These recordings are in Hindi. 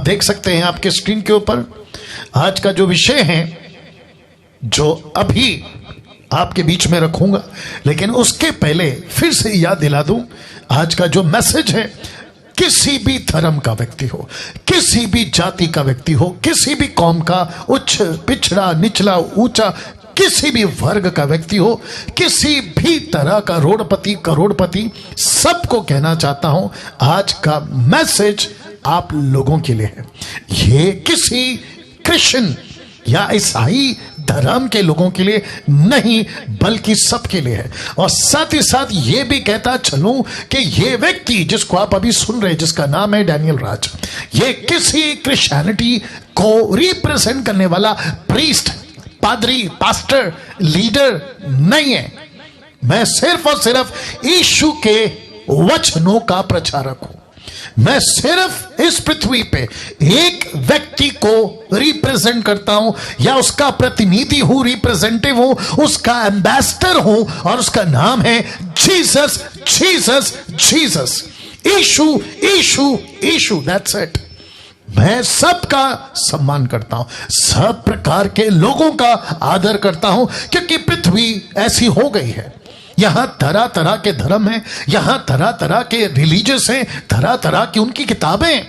देख सकते हैं आपके स्क्रीन के ऊपर आज का जो विषय है, जो अभी आपके बीच में रखूंगा, लेकिन उसके पहले फिर से याद दिला दूं, आज का जो मैसेज है, किसी भी धर्म का व्यक्ति हो, किसी भी जाति का व्यक्ति हो, किसी भी कौम का, उच्च पिछड़ा निचला ऊंचा, किसी भी वर्ग का व्यक्ति हो, किसी भी तरह का रोडपति करोड़पति, सबको कहना चाहता हूं आज का मैसेज आप लोगों के लिए है। ये किसी क्रिश्चियन या ईसाई धर्म के लोगों के लिए नहीं, बल्कि सबके लिए है। और साथ ही साथ ये भी कहता चलूं कि ये व्यक्ति जिसको आप अभी सुन रहे हैं, जिसका नाम है डैनियल राज, ये किसी क्रिश्चियनिटी को रिप्रेजेंट करने वाला प्रीस्ट, पादरी, पास्टर, लीडर नहीं है। मैं सिर्फ और सिर्फ यीशु के वचनों का प्रचारक हूं। मैं सिर्फ इस पृथ्वी पे एक व्यक्ति को रिप्रेजेंट करता हूं, या उसका प्रतिनिधि हूं, रिप्रेजेंटेटिव हूं, उसका एम्बेसडर हूं, और उसका नाम है जीसस, जीसस, जीसस, यीशु, यीशु, यीशु। That's it. मैं सबका सम्मान करता हूं, सब प्रकार के लोगों का आदर करता हूं, क्योंकि पृथ्वी ऐसी हो गई है। यहां तरह तरह के धर्म हैं, यहां तरह तरह के रिलीजियस हैं, तरह तरह की उनकी किताबें।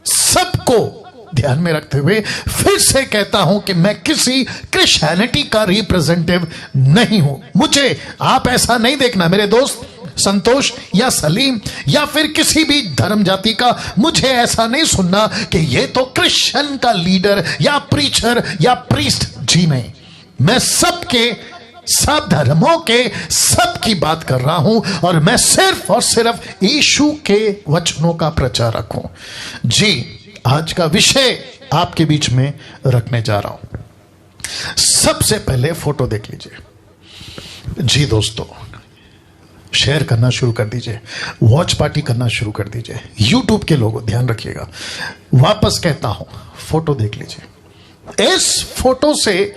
सबको ध्यान में रखते हुए फिर से कहता हूं कि मैं किसी क्रिश्चियनिटी का रिप्रेजेंटेटिव नहीं हूं। मुझे आप ऐसा नहीं देखना, मेरे दोस्त संतोष या सलीम या फिर किसी भी धर्म जाति का, मुझे ऐसा नहीं सुनना कि ये तो क्रिश्चियन का लीडर या प्रीचर या प्रीस्ट। जी नहीं, मैं सबके, सब धर्मों के, सब की बात कर रहा हूं, और मैं सिर्फ और सिर्फ यीशु के वचनों का प्रचारक हूं। जी, आज का विषय आपके बीच में रखने जा रहा हूं। सबसे पहले फोटो देख लीजिए। जी दोस्तों, शेयर करना शुरू कर दीजिए, वॉच पार्टी करना शुरू कर दीजिए। यूट्यूब के लोगों ध्यान रखिएगा, वापस कहता हूं, फोटो देख लीजिए। इस फोटो से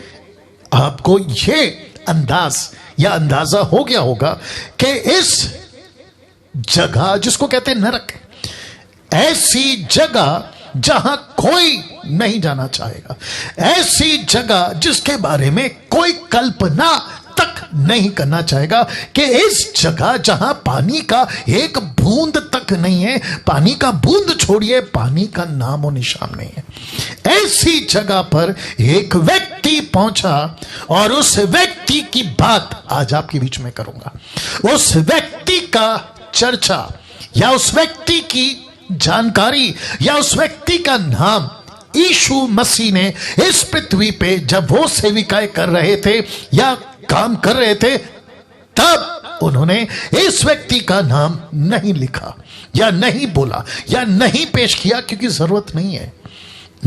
आपको ये अंदाज या अंदाजा हो गया होगा कि इस जगह जिसको कहते हैं नरक, ऐसी जगह जहां कोई नहीं जाना चाहेगा, ऐसी जगह जिसके बारे में कोई कल्पना तक नहीं करना चाहेगा, कि इस जगह जहां पानी का एक बूंद तक नहीं है, पानी का बूंद छोड़िए, पानी का नामो निशान नहीं है, ऐसी जगह पर एक व्यक्ति पहुंचा, और उस व्यक्ति की बात आज आपके बीच में करूंगा। उस व्यक्ति का चर्चा या उस व्यक्ति की जानकारी या उस व्यक्ति का नाम यीशु मसीह ने इस पृथ्वी पे जब वो सेविकाएं कर रहे थे या काम कर रहे थे, तब उन्होंने इस व्यक्ति का नाम नहीं लिखा या नहीं बोला या नहीं पेश किया, क्योंकि जरूरत नहीं है।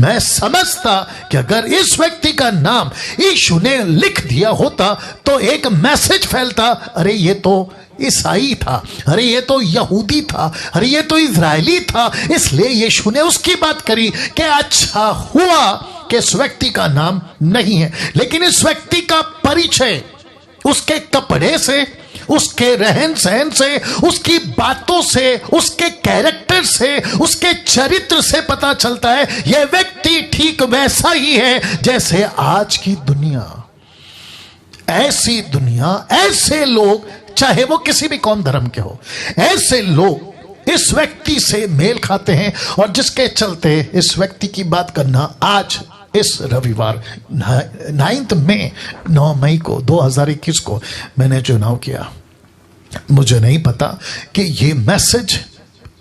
मैं समझता कि अगर इस व्यक्ति का नाम यीशु ने लिख दिया होता तो एक मैसेज फैलता, अरे ये तो ईसाई था, अरे ये तो यहूदी था, अरे ये तो इजरायली था, इसलिए यीशु ने उसकी बात करी कि अच्छा हुआ कि इस व्यक्ति का नाम नहीं है। लेकिन इस व्यक्ति का परिचय उसके कपड़े से, उसके रहन सहन से, उसकी बातों से, उसके कैरेक्टर से, उसके चरित्र से पता चलता है यह व्यक्ति ठीक वैसा ही है जैसे आज की दुनिया। ऐसी दुनिया, ऐसे लोग, चाहे वो किसी भी कौम धर्म के हो, ऐसे लोग इस व्यक्ति से मेल खाते हैं, और जिसके चलते इस व्यक्ति की बात करना आज इस रविवार 9 मई को 2021 को मैंने चुनाव किया। मुझे नहीं पता कि ये मैसेज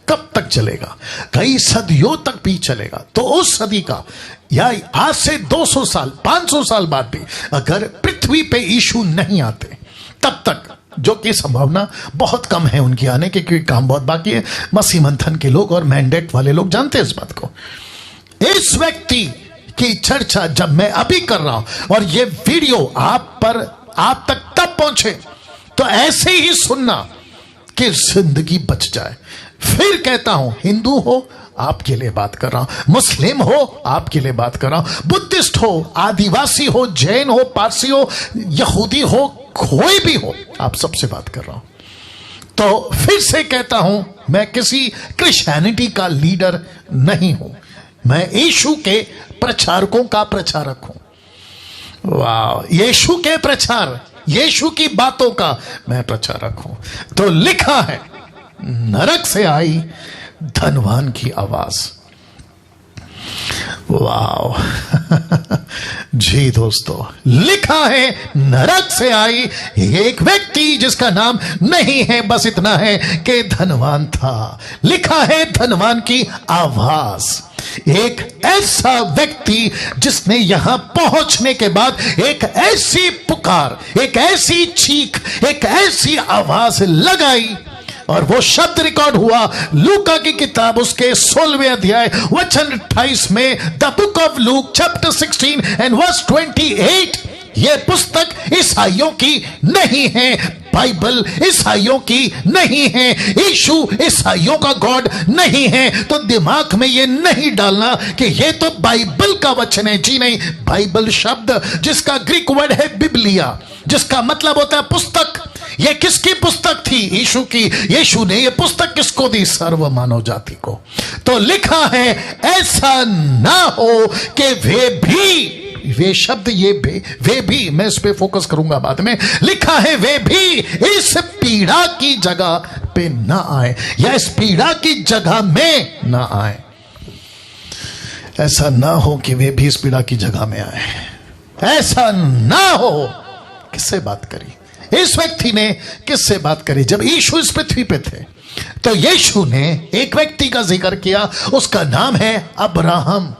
कब तक चलेगा, कई सदियों तक भी चलेगा। तो उस सदी का या आज से 200 साल 500 साल बाद भी अगर पृथ्वी पे यीशु नहीं आते, तब तक, जो कि संभावना बहुत कम है उनकी आने की, क्योंकि काम बहुत बाकी है, मसीह मंथन के लोग और मैंडेट वाले लोग जानते हैं इस बात को। इस व्यक्ति की चर्चा जब मैं अभी कर रहा हूं और ये वीडियो आप तक तब पहुंचे तो ऐसे ही सुनना कि जिंदगी बच जाए। फिर कहता हूं, हिंदू हो आपके लिए बात कर रहा हूं, मुस्लिम हो आपके लिए बात कर रहा हूं, बुद्धिस्ट हो, आदिवासी हो, जैन हो, पारसी हो, यहूदी हो, कोई भी हो, आप सबसे बात कर रहा हूं। तो फिर से कहता हूं, मैं किसी क्रिश्चियनिटी का लीडर नहीं हूं, मैं यीशु के प्रचारकों का प्रचारक हूं। वाह, यीशु के प्रचार, यीशु की बातों का मैं प्रचारक हूं। तो लिखा है, नरक से आई धनवान की आवाज। वाह जी दोस्तों, लिखा है नरक से आई एक व्यक्ति जिसका नाम नहीं है, बस इतना है कि धनवान था। लिखा है धनवान की आवाज, एक ऐसा व्यक्ति जिसने यहां पहुंचने के बाद एक ऐसी पुकार, एक ऐसी चीख, एक ऐसी आवाज लगाई, और वो शब्द रिकॉर्ड हुआ लूका की किताब उसके 16वें अध्याय वचन 28 में, the book of Luke chapter 16 and verse 28। ये पुस्तक ईसाइयों की नहीं है, बाइबल ईसाइयों की नहीं है, यीशु ईसाइयों का गॉड नहीं है। तो दिमाग में ये नहीं डालना कि ये तो बाइबल का वचन है। जी नहीं, बाइबल शब्द जिसका ग्रीक वर्ड है बिबलिया, जिसका मतलब होता है पुस्तक। ये किसकी पुस्तक थी? यीशु की। यीशु ने ये पुस्तक किसको दी? सर्व मानव जाति को। तो लिखा है ऐसा ना हो कि वे शब्द, ये वे भी, मैं इस पे फोकस करूंगा बाद में। लिखा है वे भी इस पीड़ा की जगह पे ना आए, या इस पीड़ा की जगह में ना आए। ऐसा ना हो कि वे भी इस पीड़ा की जगह में आए, ऐसा ना हो। किससे बात करी इस व्यक्ति ने? किससे बात करी? जब यीशु इस पृथ्वी पे थे तो यीशु ने एक व्यक्ति का जिक्र किया, उसका नाम है अब्राहम।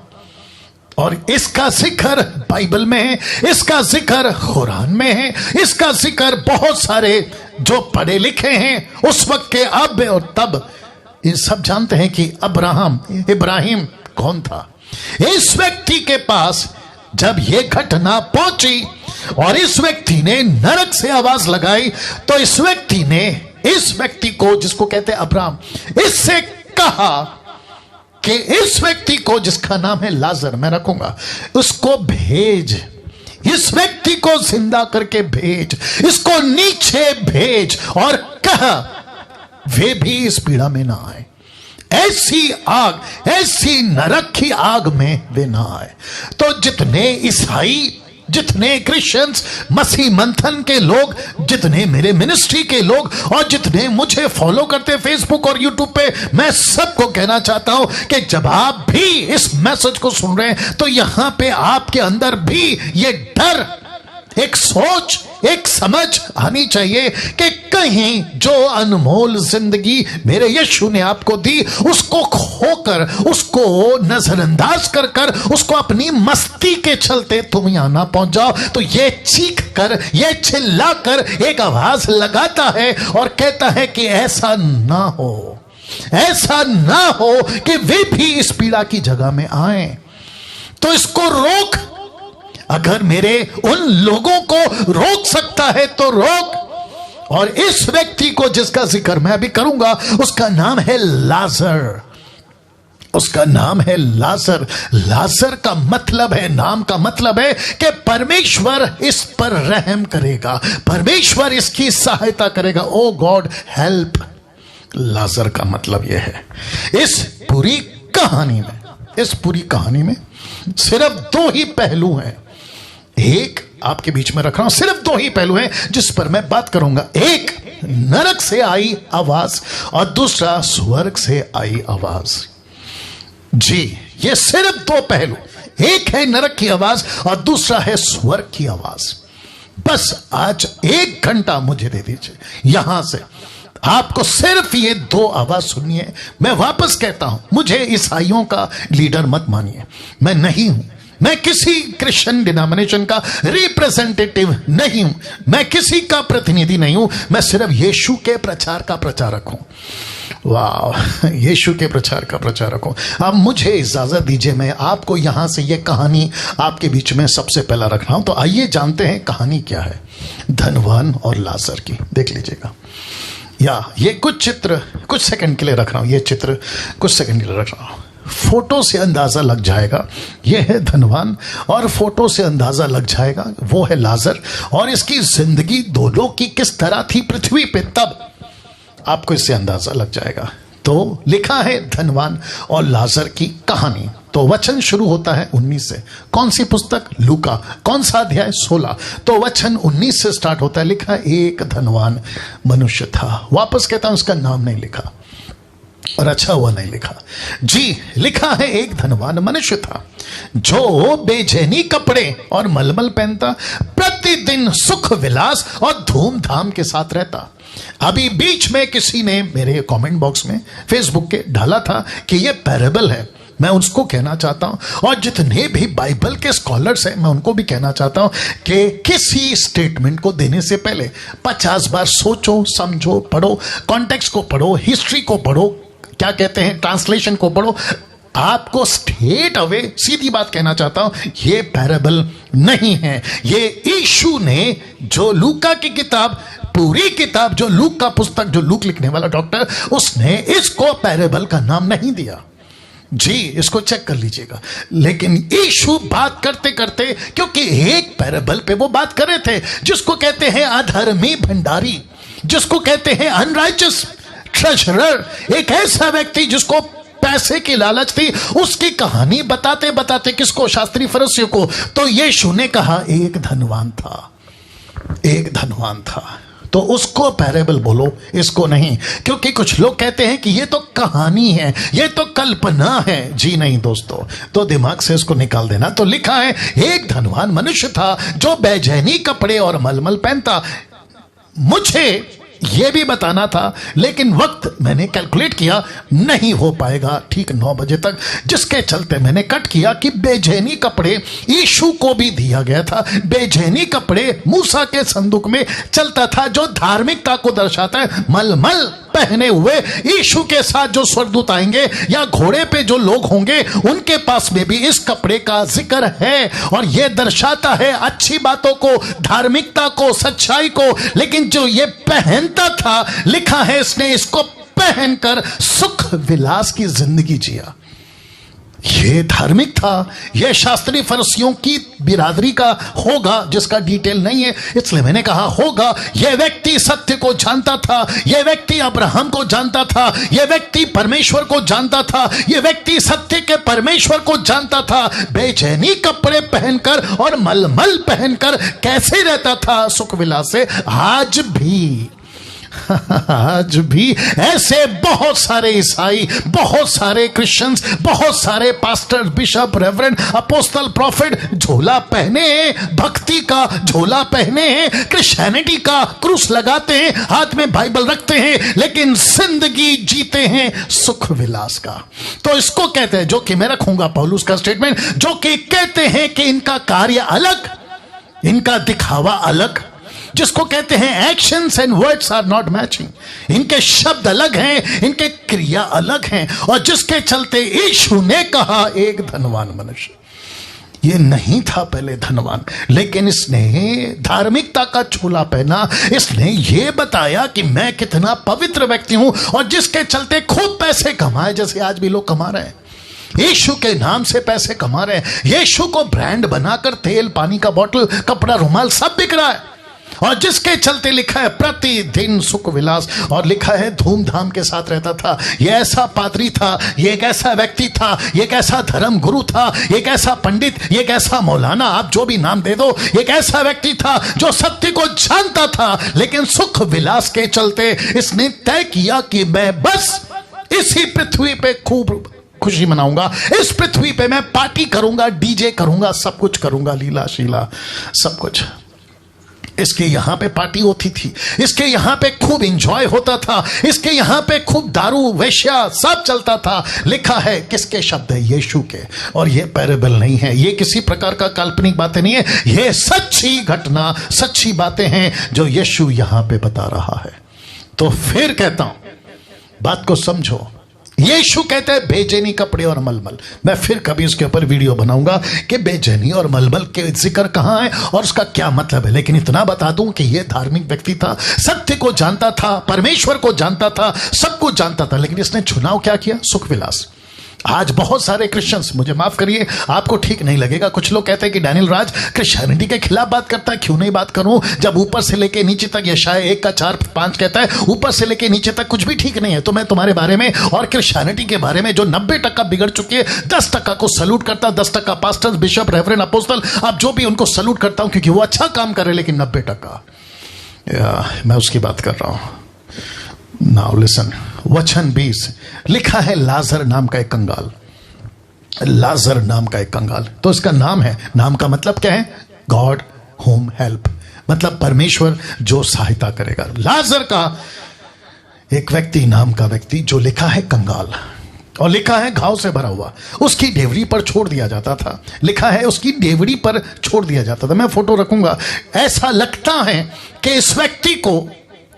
और इसका जिक्र बाइबल में है, इसका जिक्र कुरान में है, इसका जिक्र बहुत सारे जो पढ़े लिखे हैं उस वक्त के अब और तब, ये सब जानते हैं कि इब्राहिम कौन था। इस व्यक्ति के पास जब यह घटना पहुंची और इस व्यक्ति ने नरक से आवाज लगाई, तो इस व्यक्ति ने इस व्यक्ति को, जिसको कहते हैं अब्राहम, इससे कहा कि इस व्यक्ति को, जिसका नाम है लाजर, मैं रखूंगा, उसको भेज, इस व्यक्ति को जिंदा करके भेज, इसको नीचे भेज और कहा वे भी इस पीड़ा में ना आए। ऐसी आग, ऐसी नरक की आग में वे ना आए। तो जितने ईसाई, जितने क्रिश्चियंस, मसीह मंथन के लोग, जितने मेरे मिनिस्ट्री के लोग और जितने मुझे फॉलो करते फेसबुक और यूट्यूब पे, मैं सबको कहना चाहता हूं कि जब आप भी इस मैसेज को सुन रहे हैं तो यहां पे आपके अंदर भी ये डर, एक सोच, एक समझ आनी चाहिए कि कहीं जो अनमोल जिंदगी मेरे यीशु ने आपको दी, उसको खोकर, उसको नजरअंदाज कर कर, उसको अपनी मस्ती के चलते तुम यहां ना पहुंच जाओ। तो ये चीख कर, ये चिल्ला कर एक आवाज लगाता है और कहता है कि ऐसा ना हो, ऐसा ना हो कि वे भी इस पीड़ा की जगह में आए। तो इसको रोक। अगर मेरे उन लोगों को रोक सकता है तो रोक। और इस व्यक्ति को जिसका जिक्र मैं अभी करूंगा, उसका नाम है लाजर। उसका नाम है लाजर। लाजर का मतलब है, नाम का मतलब है कि परमेश्वर इस पर रहम करेगा, परमेश्वर इसकी सहायता करेगा। ओ गॉड हेल्प। लाजर का मतलब यह है। इस पूरी कहानी में सिर्फ दो ही पहलू हैं। एक आपके बीच में रख रहा हूं, सिर्फ दो ही पहलू हैं जिस पर मैं बात करूंगा। एक नरक से आई आवाज और दूसरा स्वर्ग से आई आवाज। जी, ये सिर्फ दो पहलू, एक है नरक की आवाज और दूसरा है स्वर्ग की आवाज। बस आज 1 घंटा मुझे दे दीजिए, यहां से आपको सिर्फ ये 2 आवाज सुननी है। मैं वापस कहता हूं, मुझे ईसाइयों का लीडर मत मानिए, मैं नहीं हूं। मैं किसी क्रिश्चियन डिनोमिनेशन का रिप्रेजेंटेटिव नहीं हूं, मैं किसी का प्रतिनिधि नहीं हूं। मैं सिर्फ यीशु के प्रचार का प्रचारक हूं। वाह, यीशु के प्रचार का प्रचारक हूं। अब मुझे इजाजत दीजिए, मैं आपको यहां से ये कहानी आपके बीच में सबसे पहला रख रहा हूं। तो आइए जानते हैं कहानी क्या है धनवान और लाजर की। देख लीजिएगा, या ये कुछ चित्र कुछ सेकंड के लिए रख रहा हूं, ये चित्र कुछ सेकंड के लिए रख रहा हूं। फोटो से अंदाजा लग जाएगा ये है धनवान, और फोटो से अंदाजा लग जाएगा वो है लाजर, और इसकी जिंदगी दोनों की किस तरह थी पृथ्वी पे, तब आपको इससे अंदाजा लग जाएगा। तो लिखा है धनवान और लाजर की कहानी। तो वचन शुरू होता है 19 से। कौन सी पुस्तक? लूका। कौन सा अध्याय? 16। तो वचन 19 से स्टार्ट होता है। लिखा एक धनवान मनुष्य था। वापस कहता हूं, उसका नाम नहीं लिखा और अच्छा हुआ नहीं लिखा जी। लिखा है एक धनवान मनुष्य था जो बेचैनी कपड़े और मलमल पहनता, प्रतिदिन सुख विलास और धूमधाम के साथ रहता। अभी बीच में किसी ने मेरे कमेंट बॉक्स में फेसबुक के डाला था कि यह पैरेबल है। मैं उसको कहना चाहता हूं, और जितने भी बाइबल के स्कॉलर्स हैं मैं उनको भी कहना चाहता हूं कि किसी स्टेटमेंट को देने से पहले 50 बार सोचो, समझो, पढ़ो, कॉन्टेक्स्ट को पढ़ो, हिस्ट्री को पढ़ो, क्या कहते हैं, ट्रांसलेशन को पढ़ो। आपको स्ट्रेट अवे सीधी बात कहना चाहता हूं, ये पैरेबल नहीं है। ये यीशु ने जो लूका की किताब, पूरी किताब जो लूक का पुस्तक, जो लूक लिखने वाला डॉक्टर, उसने इसको पैरेबल का नाम नहीं दिया जी। इसको चेक कर लीजिएगा। लेकिन यीशु बात करते करते, क्योंकि एक पैरेबल पे वो बात कर रहे थे जिसको कहते हैं अधर्मी भंडारी, जिसको कहते हैं अनराइचस ट्रेजरर, एक ऐसा व्यक्ति जिसको पैसे की लालच थी। उसकी कहानी बताते बताते किसको? शास्त्री फरीसियों को। तो यीशु ने कहा एक धनवान था, एक धनवान था। तो उसको पैरेबल बोलो, इसको नहीं। क्योंकि कुछ लोग कहते हैं कि ये तो कहानी है, ये तो कल्पना है। जी नहीं दोस्तों, तो दिमाग से इसको निकाल देना। तो लिखा है एक धनवान मनुष्य था जो बेचैनी कपड़े और मलमल पहनता। मुझे यह भी बताना था, लेकिन वक्त मैंने कैलकुलेट किया नहीं हो पाएगा ठीक 9 बजे तक, जिसके चलते मैंने कट किया कि बेचैनी कपड़े यीशु को भी दिया गया था। बेचैनी कपड़े मूसा के संदूक में चलता था, जो धार्मिकता को दर्शाता है। मलमल पहने हुए यीशु के साथ जो स्वर्गदूत आएंगे या घोड़े पे जो लोग होंगे, उनके पास में भी इस कपड़े का जिक्र है, और यह दर्शाता है अच्छी बातों को, धार्मिकता को, सच्चाई को। लेकिन जो ये पहनता था, लिखा है इसने इसको पहनकर सुख विलास की जिंदगी जिया। ये धार्मिक था, यह शास्त्री फरीसियों की बिरादरी का होगा, जिसका डिटेल नहीं है, इसलिए मैंने कहा होगा। यह व्यक्ति सत्य को जानता था, यह व्यक्ति अब्राहम को जानता था, यह व्यक्ति परमेश्वर को जानता था, यह व्यक्ति सत्य के परमेश्वर को जानता था। बेचैनी कपड़े पहनकर और मलमल पहनकर कैसे रहता था सुख विलास से। आज भी ऐसे बहुत सारे ईसाई, बहुत सारे क्रिश्चियंस, बहुत सारे pastor, bishop, reverend, apostle, profit झोला पहने, भक्ति का झोला पहने, क्रिश्चियनिटी का क्रूस लगाते हैं, हाथ में बाइबल रखते हैं, लेकिन जिंदगी जीते हैं सुख विलास का। तो इसको कहते हैं, जो कि मैं रखूंगा पौलुस का स्टेटमेंट, जो कि कहते हैं कि इनका कार्य अलग, इनका दिखावा अलग, जिसको कहते हैं actions and words are not matching. इनके शब्द अलग हैं, इनके क्रिया अलग हैं, और जिसके चलते यीशु ने कहा एक धनवान मनुष्य। ये नहीं था पहले धनवान, लेकिन इसने धार्मिकता का छोला पहना। इसने ये बताया कि मैं कितना पवित्र व्यक्ति हूं, और जिसके चलते खूब पैसे कमाए, जैसे आज भी लोग कमा रहे हैं। यीशु के नाम से पैसे कमा रहे हैं। यीशु को ब्रांड बनाकर तेल, पानी का बोतल, कपड़ा, रुमाल सब बिक रहा है, और जिसके चलते लिखा है प्रतिदिन सुख विलास, और लिखा है धूमधाम के साथ रहता था। यह ऐसा पादरी था, यह एक ऐसा व्यक्ति था, यह एक ऐसा धर्म गुरु था, एक ऐसा पंडित, एक ऐसा मौलाना, आप जो भी नाम दे दो, एक ऐसा व्यक्ति था जो सत्य को जानता था। लेकिन सुख विलास के चलते इसने तय किया कि मैं बस इसी पृथ्वी पे खूब खुशी मनाऊंगा, इस पृथ्वी पे मैं पार्टी करूंगा, डीजे करूंगा, सब कुछ करूंगा, लीला शीला सब कुछ। इसके यहां पे पार्टी होती थी, इसके यहां पे खूब एंजॉय होता था, इसके यहां पे खूब दारू, वेश्या सब चलता था। लिखा है किसके शब्द है? यीशु के। और ये पैरेबल नहीं है, ये किसी प्रकार का काल्पनिक बातें नहीं है, ये सच्ची घटना, सच्ची बातें हैं जो यीशु यहां पे बता रहा है। तो फिर कहता हूं, बात को समझो। यीशु कहते हैं बेचैनी कपड़े और मलमल। मैं फिर कभी इसके ऊपर वीडियो बनाऊंगा कि बेचैनी और मलमल के जिक्र कहां है और उसका क्या मतलब है। लेकिन इतना बता दूं कि यह धार्मिक व्यक्ति था, सत्य को जानता था, परमेश्वर को जानता था, सब कुछ जानता था, लेकिन इसने चुनाव क्या किया? सुख विलास। आज बहुत सारे क्रिश्चियंस, मुझे माफ करिए, आपको ठीक नहीं लगेगा, कुछ लोग कहते हैं कि डैनियल राज क्रिश्चियनिटी के खिलाफ बात करता है। क्यों नहीं बात करूं, जब ऊपर से लेके नीचे तक यशाया 1:4-5 कहता है ऊपर से लेके नीचे तक कुछ भी ठीक नहीं है। तो मैं तुम्हारे बारे में और क्रिश्चियनिटी के बारे में जो 90% बिगड़ चुकी है, 10% को सल्यूट करता हूं। 10% पास्टर्स, बिशप, रेवरेंड, अपोस्टल, आप जो भी उनको सल्यूट करता हूं क्योंकि वो अच्छा काम कर रहे हैं। लेकिन 90% मैं उसकी बात कर रहा हूं। नाउ लिसन, वचन 20 लिखा है, लाजर नाम का एक कंगाल, लाजर नाम का एक कंगाल। तो इसका नाम है, नाम का मतलब क्या है? गॉड होम हेल्प, मतलब परमेश्वर जो सहायता करेगा। लाजर का एक व्यक्ति, नाम का व्यक्ति, जो लिखा है कंगाल, और लिखा है घाव से भरा हुआ, उसकी डेवरी पर छोड़ दिया जाता था। लिखा है उसकी डेवरी पर छोड़ दिया जाता था। मैं फोटो रखूंगा। ऐसा लगता है कि इस व्यक्ति को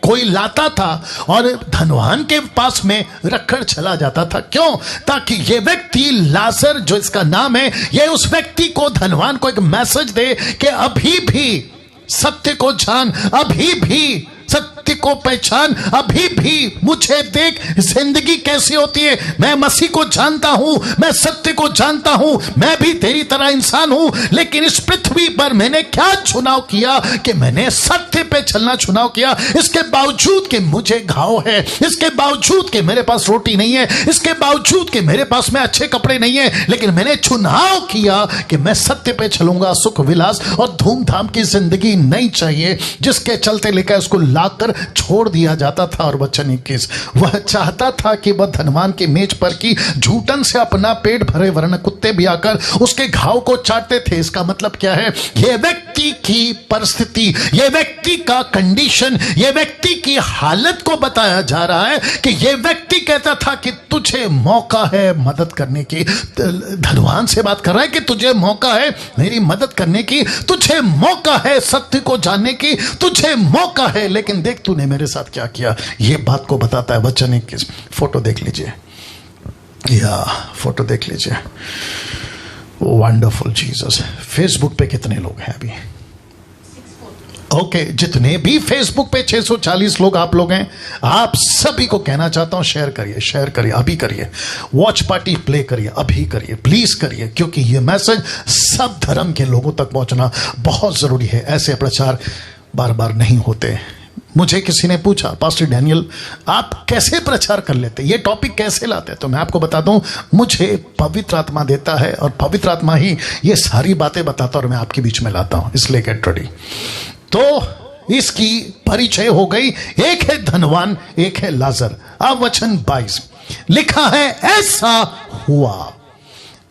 कोई लाता था और धनवान के पास में रखकर चला जाता था। क्यों? ताकि ये व्यक्ति लाजर, जो इसका नाम है, ये उस व्यक्ति को, धनवान को, एक मैसेज दे कि अभी भी सत्य को जान, अभी भी सत्य को पहचान, अभी भी मुझे देख जिंदगी कैसी होती है। मैं मसीह को जानता हूं, मैं सत्य को जानता हूं, मैं भी तेरी तरह इंसान हूं, लेकिन इस पृथ्वी पर मैंने क्या चुनाव किया कि मैंने सत्य पे चलना चुनाव किया। इसके बावजूद कि मुझे घाव है, इसके बावजूद कि मेरे पास रोटी नहीं है, इसके बावजूद कि मेरे पास में अच्छे कपड़े नहीं है, लेकिन मैंने चुनाव किया कि मैं सत्य पे चलूंगा। सुख विलास और धूमधाम की जिंदगी नहीं चाहिए, जिसके चलते लेकर उसको लाकर छोड़ दिया जाता था। और वचन 21, वह चाहता था कि वह धनवान के मेज पर की झूठन से अपना पेट भरे, वरन कुत्ते भी आकर उसके घाव को चाटते थे। इसका मतलब क्या है? यह व्यक्ति की परिस्थिति, यह व्यक्ति का कंडीशन, यह व्यक्ति की हालत को बताया जा रहा है कि यह व्यक्ति कहता था कि तुझे मौका है मदद करने की। धनवान से बात कर रहा है कि तुझे मौका है मेरी मदद करने की, तुझे मौका है सत्य को जानने की, तुझे मौका है, लेकिन देख तूने मेरे साथ क्या किया। यह बात को बताता है वचन 21। फोटो देख लीजिए, या फोटो देख लीजिए। Wonderful Jesus. फेसबुक पे कितने लोग हैं अभी? ओके, जितने भी फेसबुक पे 640 लोग आप लोग हैं, आप सभी को कहना चाहता हूं, शेयर करिए, शेयर करिए, अभी करिए। वॉच पार्टी प्ले करिए, अभी करिए, प्लीज करिए, क्योंकि यह मैसेज सब धर्म के लोगों तक पहुंचना बहुत जरूरी है। ऐसे प्रचार बार बार नहीं होते। मुझे किसी ने पूछा, पास्टर डैनियल आप कैसे प्रचार कर लेते, ये टॉपिक कैसे लाते? तो मैं आपको बता दूं, मुझे पवित्र आत्मा देता है और पवित्र आत्मा ही ये सारी बातें बताता और मैं आपके बीच में लाता हूं। इसलिए गेट रेडी। तो इसकी परिचय हो गई। एक है धनवान, एक है लाजर। अब वचन 22 लिखा है, ऐसा हुआ,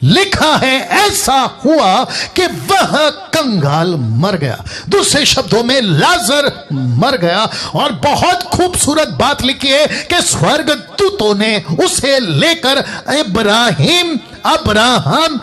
लिखा है ऐसा हुआ कि वह कंगाल मर गया। दूसरे शब्दों में लाजर मर गया। और बहुत खूबसूरत बात लिखी है कि स्वर्गदूतों ने उसे लेकर इब्राहिम, अब्राहम,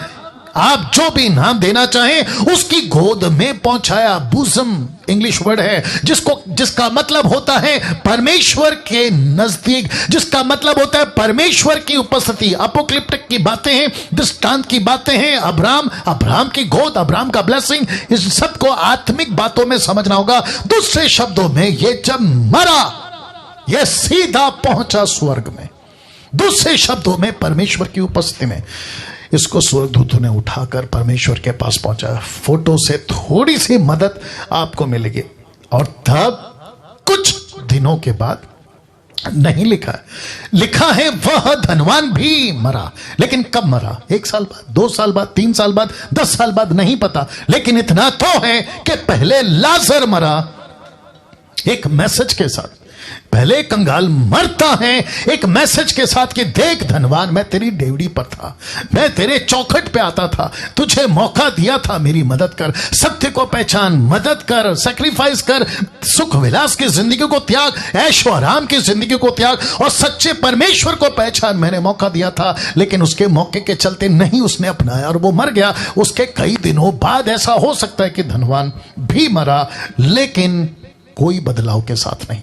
आप जो भी नाम देना चाहें, उसकी गोद में पहुंचाया। बुज़म इंग्लिश वर्ड है जिसका मतलब होता है परमेश्वर के नजदीक, जिसका मतलब होता है परमेश्वर की उपस्थिति। अपोक्लिप्टिक की बातें हैं, दृष्टांत की बातें हैं। अब्राहम की गोद, अब्राहम का ब्लेसिंग, इस सबको आत्मिक बातों में समझना होगा। दूसरे शब्दों में, ये जब मरा, यह सीधा पहुंचा स्वर्ग में। दूसरे शब्दों में, परमेश्वर की उपस्थिति में इसको स्वर्गदूतों ने उठाकर परमेश्वर के पास पहुंचा। फोटो से थोड़ी सी मदद आपको मिलेगी। और तब कुछ दिनों के बाद, नहीं लिखा है, लिखा है वह धनवान भी मरा। लेकिन कब मरा? 1 साल बाद, 2 साल बाद, 3 साल बाद, 10 साल बाद, नहीं पता। लेकिन इतना तो है कि पहले लाजर मरा एक मैसेज के साथ। पहले कंगाल मरता है एक मैसेज के साथ कि देख धनवान, मैं तेरी डेवड़ी पर था, मैं तेरे चौखट पे आता था, तुझे मौका दिया था, मेरी मदद कर, सत्य को पहचान, मदद कर, सैक्रिफाइस कर, सुख विलास की जिंदगी को त्याग, ऐशो आराम की जिंदगी को त्याग और सच्चे परमेश्वर को पहचान। मैंने मौका दिया था, लेकिन उसके मौके के चलते नहीं उसने अपनाया और वो मर गया। उसके कई दिनों बाद ऐसा हो सकता है कि धनवान भी मरा, लेकिन कोई बदलाव के साथ नहीं।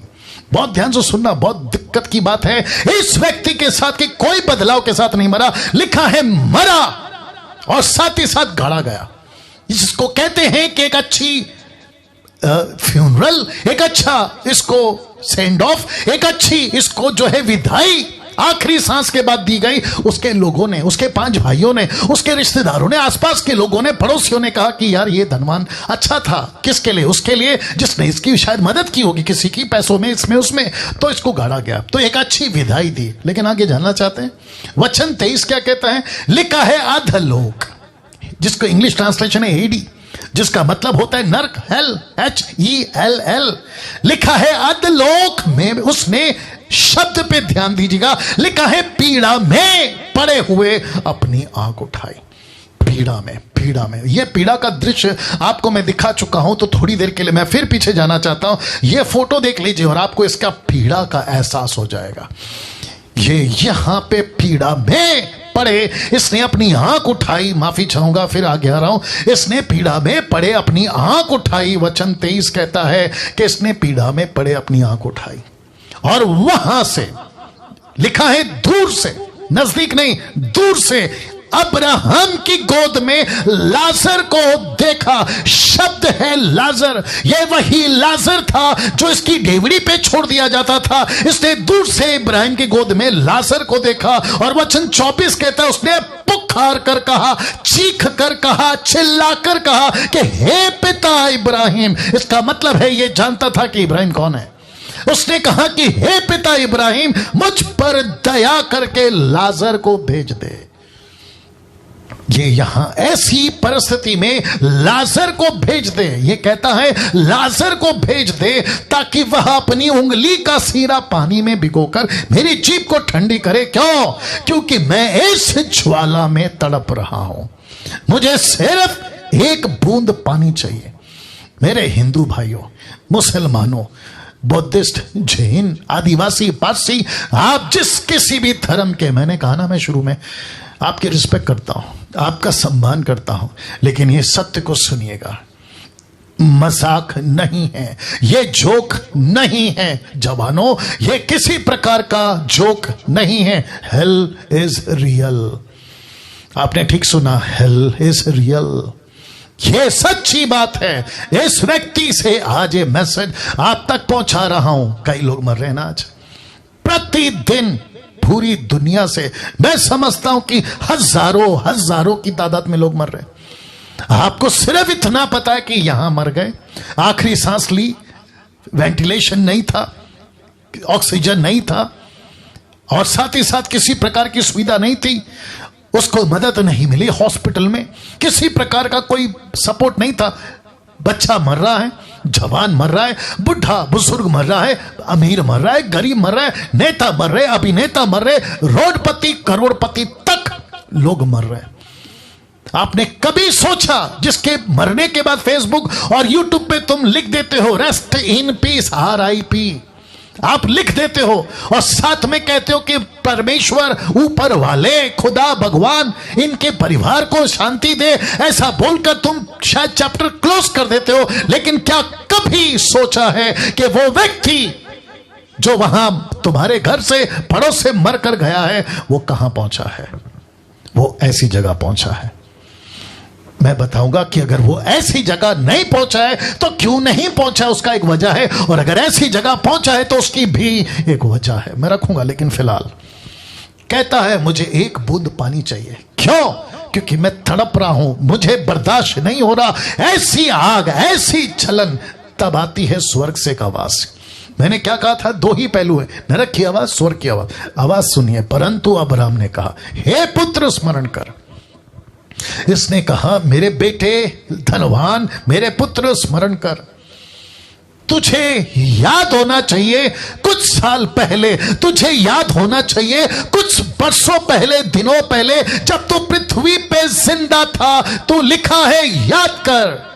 बहुत ध्यान से सुनना, बहुत दिक्कत की बात है इस व्यक्ति के साथ कि कोई बदलाव के साथ नहीं मरा। लिखा है मरा और साथ ही साथ गाड़ा गया। जिसको कहते हैं कि एक अच्छी फ्यूनरल, एक अच्छा इसको सेंड ऑफ, एक अच्छी इसको जो है विदाई आखिरी सांस के बाद दी गई, उसके लोगों ने, उसके 5 भाइयों ने, उसके रिश्तेदारों ने, आसपास के लोगों ने, पड़ोसियों ने कहा कि यार ये धनवान अच्छा था। किसके लिए? उसके लिए जिसने इसकी शायद मदद की होगी, किसी की पैसों में, इसमें उसमें, तो इसको गाड़ा गया। तो एक अच्छी विदाई दी। लेकिन आगे जानना चाहते हैं वचन 23 क्या कहता है? लिखा है अधोलोक, जिसको इंग्लिश ट्रांसलेशन है हेडी, जिसका मतलब होता है नरक, हेल, HELL। लिखा है अधोलोक में उसने, शब्द पे ध्यान दीजिएगा, लिखा है पीड़ा में पड़े हुए अपनी आंख उठाई। पीड़ा में, पीड़ा में। यह पीड़ा का दृश्य आपको मैं दिखा चुका हूं, तो थोड़ी देर के लिए मैं फिर पीछे जाना चाहता हूं। यह फोटो देख लीजिए और आपको इसका पीड़ा का एहसास हो जाएगा। ये यहां पे पीड़ा में पड़े, इसने अपनी आंख उठाई, माफी चाहूंगा फिर आगे आ रहा हूं, इसने पीड़ा में पड़े अपनी आंख उठाई। वचन 23 कहता है कि इसने पीड़ा में पड़े अपनी आंख उठाई, और वहां से लिखा है दूर से, नजदीक नहीं, दूर से अब्राहम की गोद में लाजर को देखा। शब्द है लाजर, यह वही लाजर था जो इसकी डेवड़ी पे छोड़ दिया जाता था। इसने दूर से इब्राहिम की गोद में लाजर को देखा, और वचन 24 कहता है उसने पुकार कर कहा, चीख कर कहा, चिल्ला कर कहा कि हे पिता इब्राहिम। इसका मतलब है यह जानता था कि इब्राहिम कौन है। उसने कहा कि हे पिता इब्राहिम, मुझ पर दया करके लाजर को भेज दे। ये यहां ऐसी परिस्थिति में लाजर को भेज दे, ये कहता है लाजर को भेज दे ताकि वह अपनी उंगली का सीरा पानी में भिगोकर मेरी जीभ को ठंडी करे। क्यों? क्योंकि मैं इस ज्वाला में तड़प रहा हूं, मुझे सिर्फ एक बूंद पानी चाहिए। मेरे हिंदू भाइयों, मुसलमानों, बुद्धिस्ट, जैन, आदिवासी, पारसी, आप जिस किसी भी धर्म के, मैंने कहा ना मैं शुरू में आपकी रिस्पेक्ट करता हूं, आपका सम्मान करता हूं, लेकिन ये सत्य को सुनिएगा, मजाक नहीं है, ये जोक नहीं है जवानों, ये किसी प्रकार का जोक नहीं है। Hell is real. आपने ठीक सुना, हेल इज रियल। ये सच्ची बात है। इस व्यक्ति से आज ये मैसेज आप तक पहुंचा रहा हूं। कई लोग मर रहे हैं ना आज, प्रतिदिन पूरी दुनिया से मैं समझता हूं कि हजारों की तादाद में लोग मर रहे हैं। आपको सिर्फ इतना पता है कि यहां मर गए, आखिरी सांस ली, वेंटिलेशन नहीं था, ऑक्सीजन नहीं था, और साथ ही साथ किसी प्रकार की सुविधा नहीं थी, उसको मदद नहीं मिली हॉस्पिटल में, किसी प्रकार का कोई सपोर्ट नहीं था। बच्चा मर रहा है, जवान मर रहा है, बुढ़ा बुजुर्ग मर रहा है, अमीर मर रहा है, गरीब मर रहा है, नेता मर रहे, अभिनेता मर रहे, रोडपति करोड़पति तक लोग मर रहे हैं। आपने कभी सोचा जिसके मरने के बाद फेसबुक और यूट्यूब पे तुम लिख देते हो रेस्ट इन पीस, RIP, आप लिख देते हो और साथ में कहते हो कि परमेश्वर, ऊपर वाले, खुदा, भगवान इनके परिवार को शांति दे, ऐसा बोलकर तुम शायद चैप्टर क्लोज कर देते हो। लेकिन क्या कभी सोचा है कि वो व्यक्ति जो वहां तुम्हारे घर से, पड़ोस से मर कर गया है, वो कहां पहुंचा है? वो ऐसी जगह पहुंचा है। मैं बताऊंगा कि अगर वो ऐसी जगह नहीं पहुंचा है तो क्यों नहीं पहुंचा, उसका एक वजह है, और अगर ऐसी जगह पहुंचा है तो उसकी भी एक वजह है। मैं रखूंगा, लेकिन फिलहाल कहता है मुझे एक बूंद पानी चाहिए। क्यों? क्योंकि मैं तड़प रहा हूं, मुझे बर्दाश्त नहीं हो रहा। ऐसी आग, ऐसी जलन, तब आती है स्वर्ग से एक आवाज। मैंने क्या कहा था? 2 ही पहलू है, नरक की आवाज, स्वर्ग की आवाज। आवाज सुनिए। परंतु अब्राहम ने कहा, हे पुत्र स्मरण कर। इसने कहा, मेरे बेटे धनवान, मेरे पुत्र स्मरण कर, तुझे याद होना चाहिए कुछ साल पहले, तुझे याद होना चाहिए कुछ बरसों पहले, दिनों पहले, जब तू पृथ्वी पे जिंदा था, तू लिखा है याद कर।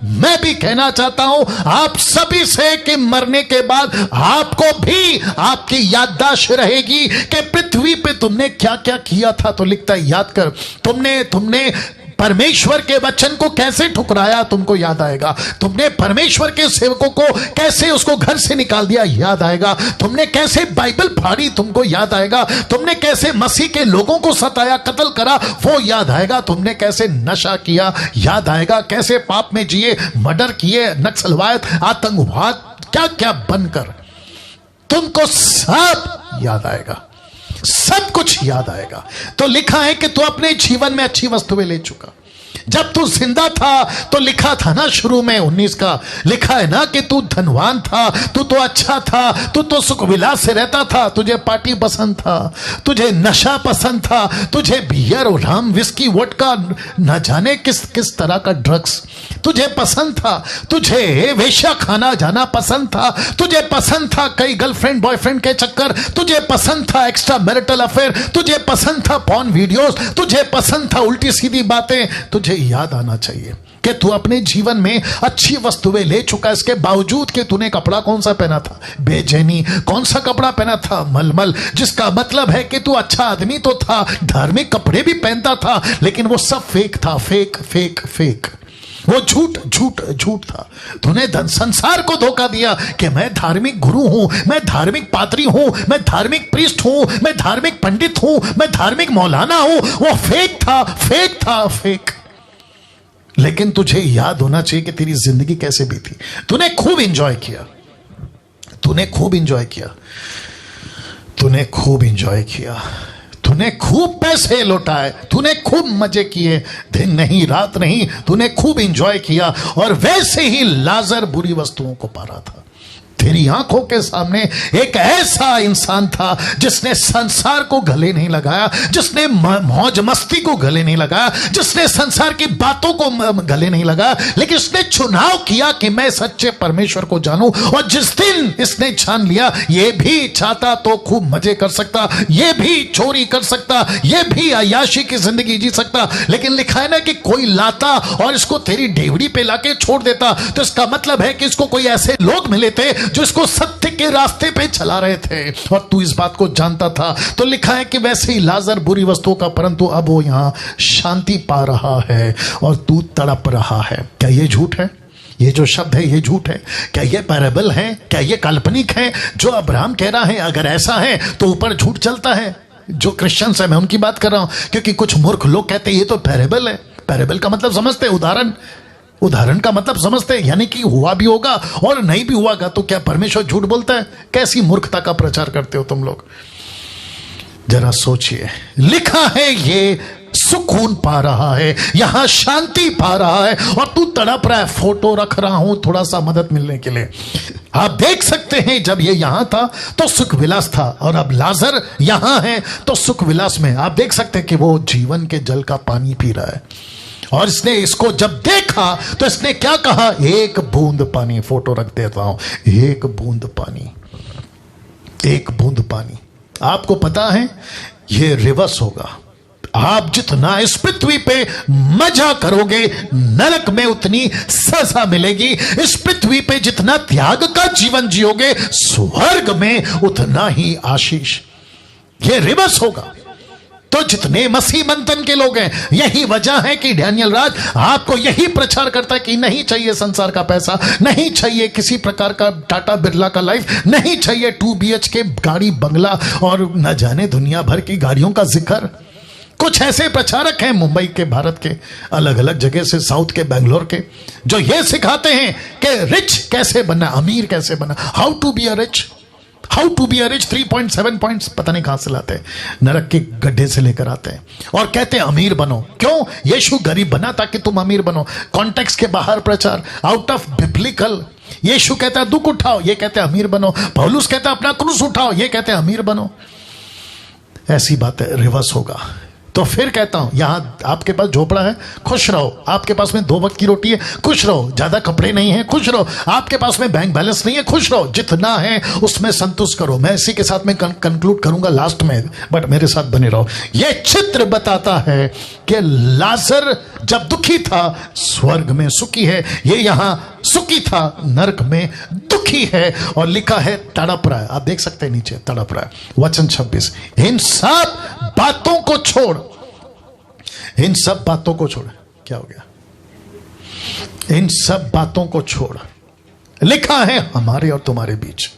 मैं भी कहना चाहता हूं आप सभी से कि मरने के बाद आपको भी आपकी याददाश्त रहेगी कि पृथ्वी पे तुमने क्या क्या किया था। तो लिखता है याद कर। तुमने परमेश्वर के वचन को कैसे ठुकराया, तुमको याद आएगा। तुमने परमेश्वर के सेवकों को कैसे उसको घर से निकाल दिया, याद आएगा। तुमने कैसे बाइबल फाड़ी, तुमको याद आएगा। तुमने कैसे मसीह के लोगों को सताया, कत्ल करा, वो याद आएगा। तुमने कैसे नशा किया, याद आएगा। कैसे पाप में जिए, मर्डर किए, नक्सलवाद, आतंकवाद, क्या क्या बनकर, तुमको सब याद आएगा। सब कुछ याद आएगा। तो लिखा है कि तू अपने जीवन में अच्छी वस्तुएं ले चुका। जब तू जिंदा था तो लिखा था ना शुरू में 19 का, लिखा है ना कि तू धनवान था, तू तो अच्छा था, तू तो सुख विलास से रहता था, तुझे पार्टी पसंद था, तुझे नशा पसंद था, तुझे बियर और राम विस्की वोडका न जाने किस किस तरह का ड्रग्स तुझे पसंद था, तुझे वेश्या खाना जाना पसंद था, तुझे पसंद था कई गर्लफ्रेंड बॉयफ्रेंड के चक्कर, तुझे पसंद था एक्स्ट्रा मैरिटल अफेयर, तुझे पसंद था पॉर्न वीडियोस, तुझे पसंद था उल्टी सीधी बातें। तुझे याद आना चाहिए कि तू अपने जीवन में अच्छी वस्तुएं ले चुका, इसके बावजूद कि तूने कपड़ा कौन सा पहना था, बेचैनी। कौन सा कपड़ा पहना था, मलमल, जिसका मतलब है कि तू अच्छा आदमी तो था, धार्मिक कपड़े भी पहनता था, लेकिन वो सब फेक था, फेक फेक फेक। वो झूठ झूठ झूठ था। तूने संसार को धोखा दिया कि मैं धार्मिक गुरु हूं, मैं धार्मिक पादरी हूं, मैं धार्मिक प्रीस्ट हूं, मैं धार्मिक पंडित हूं, मैं धार्मिक मौलाना हूं। वो फेक था, फेक था, फेक। लेकिन तुझे याद होना चाहिए कि तेरी जिंदगी कैसे बीती। तूने खूब एंजॉय किया, तूने खूब एंजॉय किया, तूने खूब एंजॉय किया, तूने खूब पैसे लौटाए, तूने खूब मजे किए, दिन नहीं रात नहीं, तूने खूब एंजॉय किया। और वैसे ही लाजर बुरी वस्तुओं को पा रहा था। तेरी आंखों के सामने एक ऐसा इंसान था जिसने संसार को गले नहीं लगाया, जिसने मौज मस्ती को गले नहीं लगाया, जिसने संसार की बातों को गले नहीं लगाया, लेकिन इसने चुनाव किया कि मैं सच्चे परमेश्वर को जानूं। और जिस दिन इसने जान लिया ये भी चाहता तो खूब मजे कर सकता, ये भी चोरी कर सकता, ये भी अय्याशी की जिंदगी जी सकता, लेकिन लिखा है ना कि कोई लाता और इसको तेरी डेवड़ी पे लाके छोड़ देता, तो इसका मतलब है कि इसको कोई ऐसे लोग मिले थे जो इसको सत्य के रास्ते पे चला रहे थे, और तू इस बात को जानता था। तो लिखा है कि वैसे ही लाजर बुरी वस्तुओं का, परंतु अब वो यहां शांति पा रहा है और तू तड़प रहा है। क्या ये झूठ है? ये जो शब्द है ये झूठ है? क्या ये पैराबल है? क्या ये काल्पनिक है जो अब्राहम कह रहा है? अगर ऐसा है तो ऊपर झूठ चलता है। जो क्रिश्चियंस है मैं उनकी बात कर रहा हूं, क्योंकि कुछ मूर्ख लोग कहते हैं ये तो पैराबल है। पैराबल का मतलब समझते, उदाहरण, उदाहरण का मतलब समझते, यानी कि हुआ भी होगा और नहीं भी हुआगा। तो क्या परमेश्वर झूठ बोलता है? कैसी मूर्खता का प्रचार करते हो तुम लोग, जरा सोचिए। लिखा है ये सुकून पा रहा है, यहां शांति पा रहा है, और तू तड़प रहा है। फोटो रख रहा हूं थोड़ा सा मदद मिलने के लिए। आप देख सकते हैं जब ये यहां था तो सुख विलास था, और अब लाजर यहां है तो सुख विलास में। आप देख सकते हैं कि वो जीवन के जल का पानी पी रहा है। और इसने इसको जब देखा तो इसने क्या कहा? एक बूंद पानी। फोटो रख देता हूं, एक बूंद पानी, एक बूंद पानी। आपको पता है ये रिवर्स होगा। आप जितना इस पृथ्वी पे मजा करोगे, नरक में उतनी सजा मिलेगी। इस पृथ्वी पे जितना त्याग का जीवन जियोगे, स्वर्ग में उतना ही आशीष। ये रिवर्स होगा। तो जितने मसीह मंथन के लोग हैं, यही वजह है कि डैनियल राज आपको यही प्रचार करता है कि नहीं चाहिए संसार का पैसा, नहीं चाहिए किसी प्रकार का टाटा बिरला का लाइफ, नहीं चाहिए 2 BHK गाड़ी बंगला और न जाने दुनिया भर की गाड़ियों का जिक्र। कुछ ऐसे प्रचारक हैं मुंबई के, भारत के अलग अलग जगह से, साउथ के, बेंगलोर के, जो ये सिखाते हैं कि रिच कैसे बनना, अमीर कैसे बनना, how to be a rich, how to be a rich. 3.7 points पता नहीं कहां से लाते हैं, नरक के गड्ढे से लेकर आते हैं, और कहते हैं अमीर बनो। क्यों? यीशु गरीब बना ताकि तुम अमीर बनो। कॉन्टेक्स्ट के बाहर प्रचार, आउट ऑफ बिब्लिकल। यीशु कहता है दुख उठाओ, ये कहते हैं अमीर बनो। पौलुस कहता है अपना क्रूस उठाओ, ये कहते हैं अमीर बनो। ऐसी बात है, रिवर्स होगा। तो फिर कहता हूं, यहां आपके पास झोपड़ा है, खुश रहो। आपके पास में 2 वक्त की रोटी है, खुश रहो। ज्यादा कपड़े नहीं है, खुश रहो। आपके पास में बैंक बैलेंस नहीं है, खुश रहो। जितना है उसमें संतुष्ट करो। मैं इसी के साथ में कंक्लूड करूंगा लास्ट में, बट मेरे साथ बने रहो। यह चित्र बताता है कि लाजर जब दुखी था स्वर्ग में सुखी है, ये यहां सुखी था नरक में दुखी है। और लिखा है तड़प रहा है। आप देख सकते हैं नीचे तड़प रहा है। वचन 26, इन सब बातों को छोड़, इन सब बातों को छोड़। क्या हो गया? इन सब बातों को छोड़। लिखा है हमारे और तुम्हारे बीच,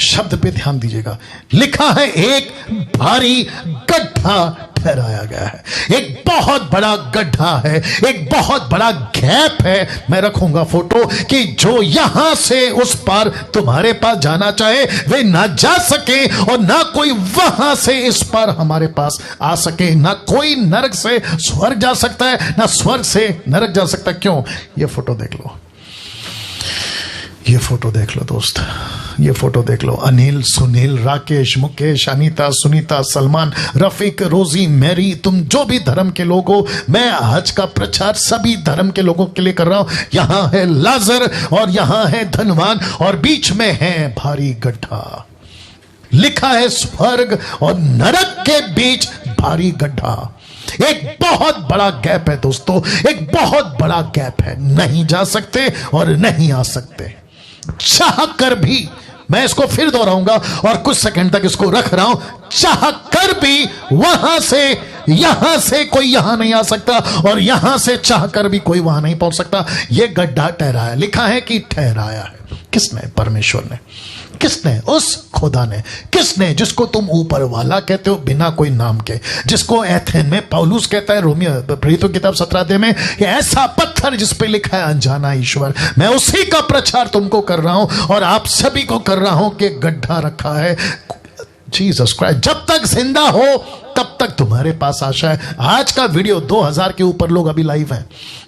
शब्द पे ध्यान दीजिएगा। लिखा है एक भारी गड्ढा ठहराया गया है। एक बहुत बड़ा गड्ढा है, एक बहुत बड़ा गैप है। मैं रखूंगा फोटो कि जो यहां से उस पार तुम्हारे पास जाना चाहे वे ना जा सके, और ना कोई वहां से इस पार हमारे पास आ सके। ना कोई नरक से स्वर्ग जा सकता है, ना स्वर्ग से नरक जा सकता। क्यों? ये फोटो देख लो, ये फोटो देख लो दोस्त, ये फोटो देख लो। अनिल, सुनील, राकेश, मुकेश, अनीता, सुनीता, सलमान, रफीक, रोजी, मैरी, तुम जो भी धर्म के लोग हो, मैं हज का प्रचार सभी धर्म के लोगों के लिए कर रहा हूं। यहां है लाजर और यहां है धनवान और बीच में है भारी गड्ढा। लिखा है स्वर्ग और नरक के बीच भारी गड्ढा। एक बहुत बड़ा गैप है दोस्तों, एक बहुत बड़ा गैप है। नहीं जा सकते और नहीं आ सकते। चाह कर भी, मैं इसको फिर दोहराऊंगा और कुछ सेकंड तक इसको रख रहा हूं, चाह कर भी वहां से कोई यहां नहीं आ सकता और यहां से चाह कर भी कोई वहां नहीं पहुंच सकता। यह गड्ढा ठहराया, लिखा है कि ठहराया है। किसने? परमेश्वर ने। किसने? उस खुदा ने। किसने? जिसको तुम ऊपर वाला कहते हो बिना कोई नाम के, जिसको एथेन में पौलुस कहता है, रोमियो प्रेरितों की किताब 17 अध्याय में, कि ऐसा पत्थर जिस पे लिखा है अनजाना ईश्वर। मैं उसी का प्रचार तुमको कर रहा हूं और आप सभी को कर रहा हूं कि गड्ढा रखा है जीसस क्राइस्ट। जब तक जिंदा हो तब तक तुम्हारे पास आशा है। आज का वीडियो 2000 के ऊपर लोग अभी लाइव हैं।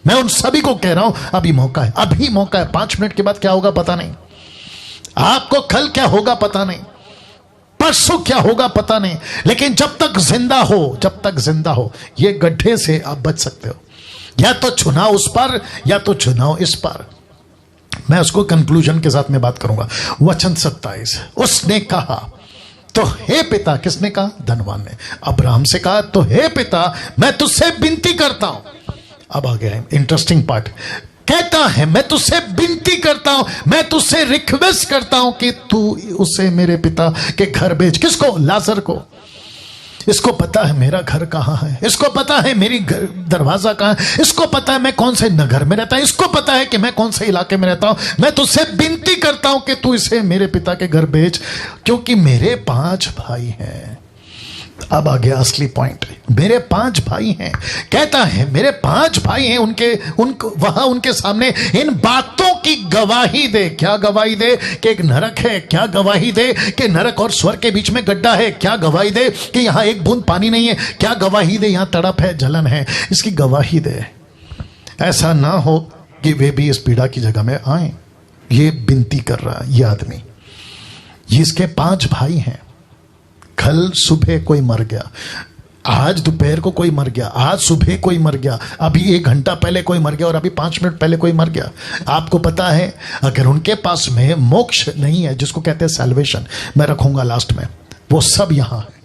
मैं उन सभी को कह रहा हूं अभी मौका है, अभी मौका है। 5 मिनट के बाद क्या होगा पता नहीं, आपको कल क्या होगा पता नहीं, परसों क्या होगा पता नहीं, लेकिन जब तक जिंदा हो, जब तक जिंदा हो, ये गड्ढे से आप बच सकते हो। या तो चुनाव उस पर या तो चुनाव इस पर। मैं उसको कंक्लूजन के साथ में बात करूंगा। वचन 27, उसने कहा तो हे पिता, किसने कहा? धनवान ने। अब्राहम से कहा तो हे पिता, मैं तुझसे विनती करता हूं। अब आ गया इंटरेस्टिंग पार्ट। कहता है मैं तुझसे विनती करता हूं, मैं तुझसे रिक्वेस्ट करता हूं कि तू उसे मेरे पिता के घर भेज। किसको? लाजर को। इसको पता है मेरा घर कहां है, इसको पता है मेरी दरवाजा कहां है, इसको पता है मैं कौन से नगर में रहता हूं, इसको पता है कि मैं कौन से इलाके में रहता हूं। मैं तुझसे विनती करता हूं कि तू इसे मेरे पिता के घर भेज, क्योंकि मेरे 5 भाई हैं। अब आ गया असली पॉइंट। मेरे 5 भाई हैं। कहता है मेरे 5 भाई हैं, वहां उनके सामने इन बातों की गवाही दे। क्या गवाही दे? कि एक नरक है। क्या गवाही दे? कि नरक और स्वर्ग के बीच में गड्ढा है। क्या गवाही दे? कि यहां एक बूंद पानी नहीं है। क्या गवाही दे? यहां तड़प है, जलन है। इसकी गवाही दे। ऐसा ना हो कि वे भी इस पीड़ा की जगह में आए। ये विनती कर रहा है ये आदमी। ये इसके 5 भाई हैं। कल सुबह कोई मर गया, आज दोपहर को कोई मर गया, आज सुबह कोई मर गया, अभी 1 घंटा पहले कोई मर गया और अभी 5 मिनट पहले कोई मर गया। आपको पता है अगर उनके पास में मोक्ष नहीं है, जिसको कहते हैं सैल्वेशन, मैं रखूंगा लास्ट में, वो सब यहां है।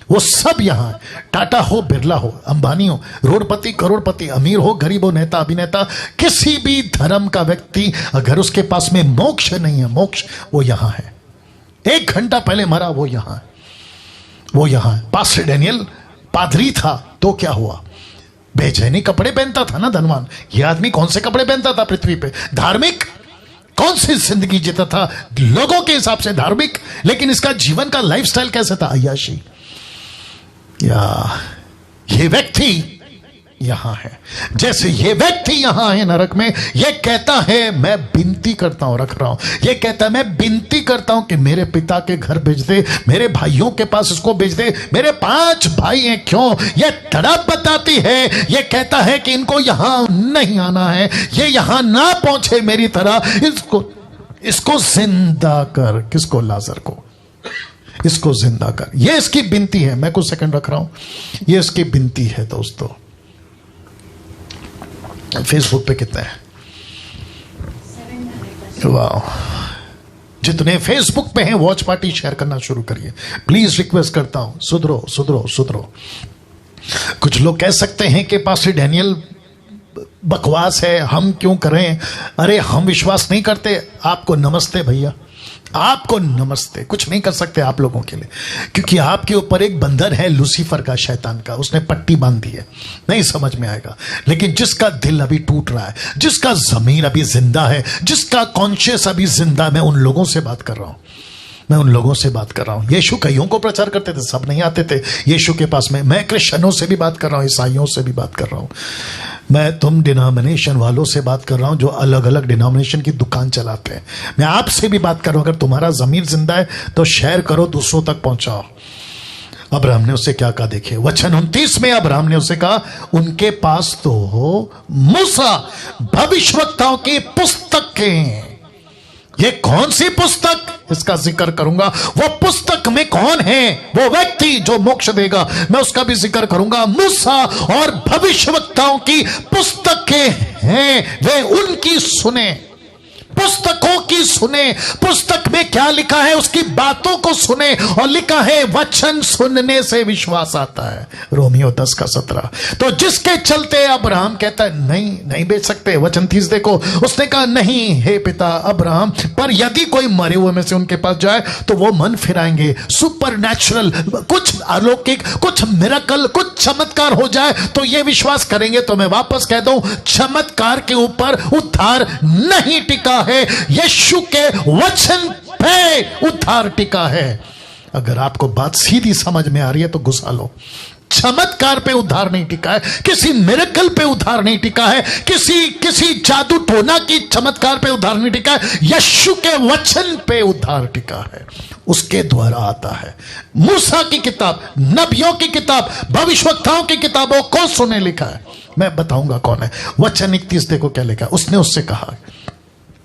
वो सब यहां है। टाटा हो, बिरला हो, अंबानी हो, रोडपति, करोड़पति, अमीर हो, गरीब हो, नेता, अभिनेता, किसी भी धर्म का व्यक्ति अगर उसके पास में मोक्ष नहीं है, मोक्ष वो यहां है। 1 घंटा पहले मरा, वो यहां है, वो यहां है। पास्टर डैनियल पादरी था तो क्या हुआ? बेचैनी कपड़े पहनता था ना धनवान। यह आदमी कौन से कपड़े पहनता था पृथ्वी पे? धार्मिक। कौन सी जिंदगी जीता था? लोगों के हिसाब से धार्मिक, लेकिन इसका जीवन का लाइफस्टाइल कैसा था? अय्याशी। या ये व्यक्ति यहां है, जैसे ये व्यक्ति यहां है नरक में। ये कहता है मैं विनती करता हूं, रख रहा हूं, ये कहता है मैं विनती करता हूं कि मेरे पिता के घर भेज दे, मेरे भाइयों के पास इसको भेज दे। मेरे 5 भाई हैं। क्यों? ये तड़प बताती है। ये कहता है कि इनको यहां नहीं आना है, ये यहां ना पहुंचे मेरी तरह। इसको जिंदा कर। किसको? लाजर को। इसको जिंदा कर। ये इसकी विनती है। मैं कुछ सेकंड रख रहा हूं। ये इसकी विनती है दोस्तों। फेसबुक पे कितने हैं? वाह, जितने फेसबुक पे हैं वॉच पार्टी शेयर करना शुरू करिए प्लीज। रिक्वेस्ट करता हूं, सुधरो सुधरो सुधरो। कुछ लोग कह सकते हैं कि पास्टर डैनियल बकवास है, हम क्यों करें? अरे हम विश्वास नहीं करते। आपको नमस्ते भैया, आपको नमस्ते। कुछ नहीं कर सकते आप लोगों के लिए, क्योंकि आपके ऊपर एक बंधन है लूसीफर का, शैतान का। उसने पट्टी बांध दी है, नहीं समझ में आएगा। लेकिन जिसका दिल अभी टूट रहा है, जिसका जमीर अभी जिंदा है, जिसका कॉन्शियस अभी जिंदा, मैं उन लोगों से बात कर रहा हूं। मैं उन लोगों से बात कर रहा हूं। यीशु कईयों को प्रचार करते थे, सब नहीं आते थे यीशु के पास में। मैं क्रिश्चियनों से भी बात कर रहा हूं, ईसाइयों से भी बात कर रहा हूं, मैं तुम डिनोमिनेशन वालों से बात कर रहा हूं जो अलग अलग डिनोमिनेशन की दुकान चलाते हैं। मैं आपसे भी बात कर रहा हूं, अगर तुम्हारा ज़मीर जिंदा है तो शेयर करो, दूसरों तक पहुंचाओ। अब्राहम ने उससे क्या कहा, देखिए वचन 29 में अब्राहम ने उससे कहा, उनके पास तो मूसा भविष्यवक्ताओं की पुस्तकें। ये कौन सी पुस्तक, इसका जिक्र करूंगा। वो पुस्तक में कौन है, वो व्यक्ति जो मोक्ष देगा, मैं उसका भी जिक्र करूंगा। मूसा और भविष्यवक्ताओं की पुस्तकें हैं, वे उनकी सुने, पुस्तकों की सुने। पुस्तक में क्या लिखा है उसकी बातों को सुने, और लिखा है वचन सुनने से विश्वास आता है, रोमियो 10:17। तो जिसके चलते अब्राहम कहता है नहीं नहीं बेच सकते। वचन 30 देखो, उसने कहा नहीं हे पिता अब्राहम, पर यदि कोई मरे हुए में से उनके पास जाए तो वो मन फिराएंगे। सुपर नेचुरल, कुछ अलौकिक, कुछ मिरेकल, कुछ चमत्कार हो जाए तो ये विश्वास करेंगे। तो मैं वापस कह दूं, चमत्कार के ऊपर उद्धार नहीं टिका है, यीशु के वचन पे उद्धार टिका है। अगर आपको बात सीधी समझ में आ रही है तो घुसा लो। चमत्कार पे उद्धार नहीं टिका है, किसी मिरेकल पे उद्धार नहीं टिका है, किसी जादू टोना की चमत्कार पे उद्धार नहीं टिका है, यीशु के वचन पे उद्धार टिका है। उसके द्वारा आता है। मूसा की किताब, नबियों की किताब, भविष्यवक्ताओं की किताबों को सुने लिखा है। मैं बताऊंगा कौन है। वचन 31 देखो क्या लिखा है। उसने उससे कहा,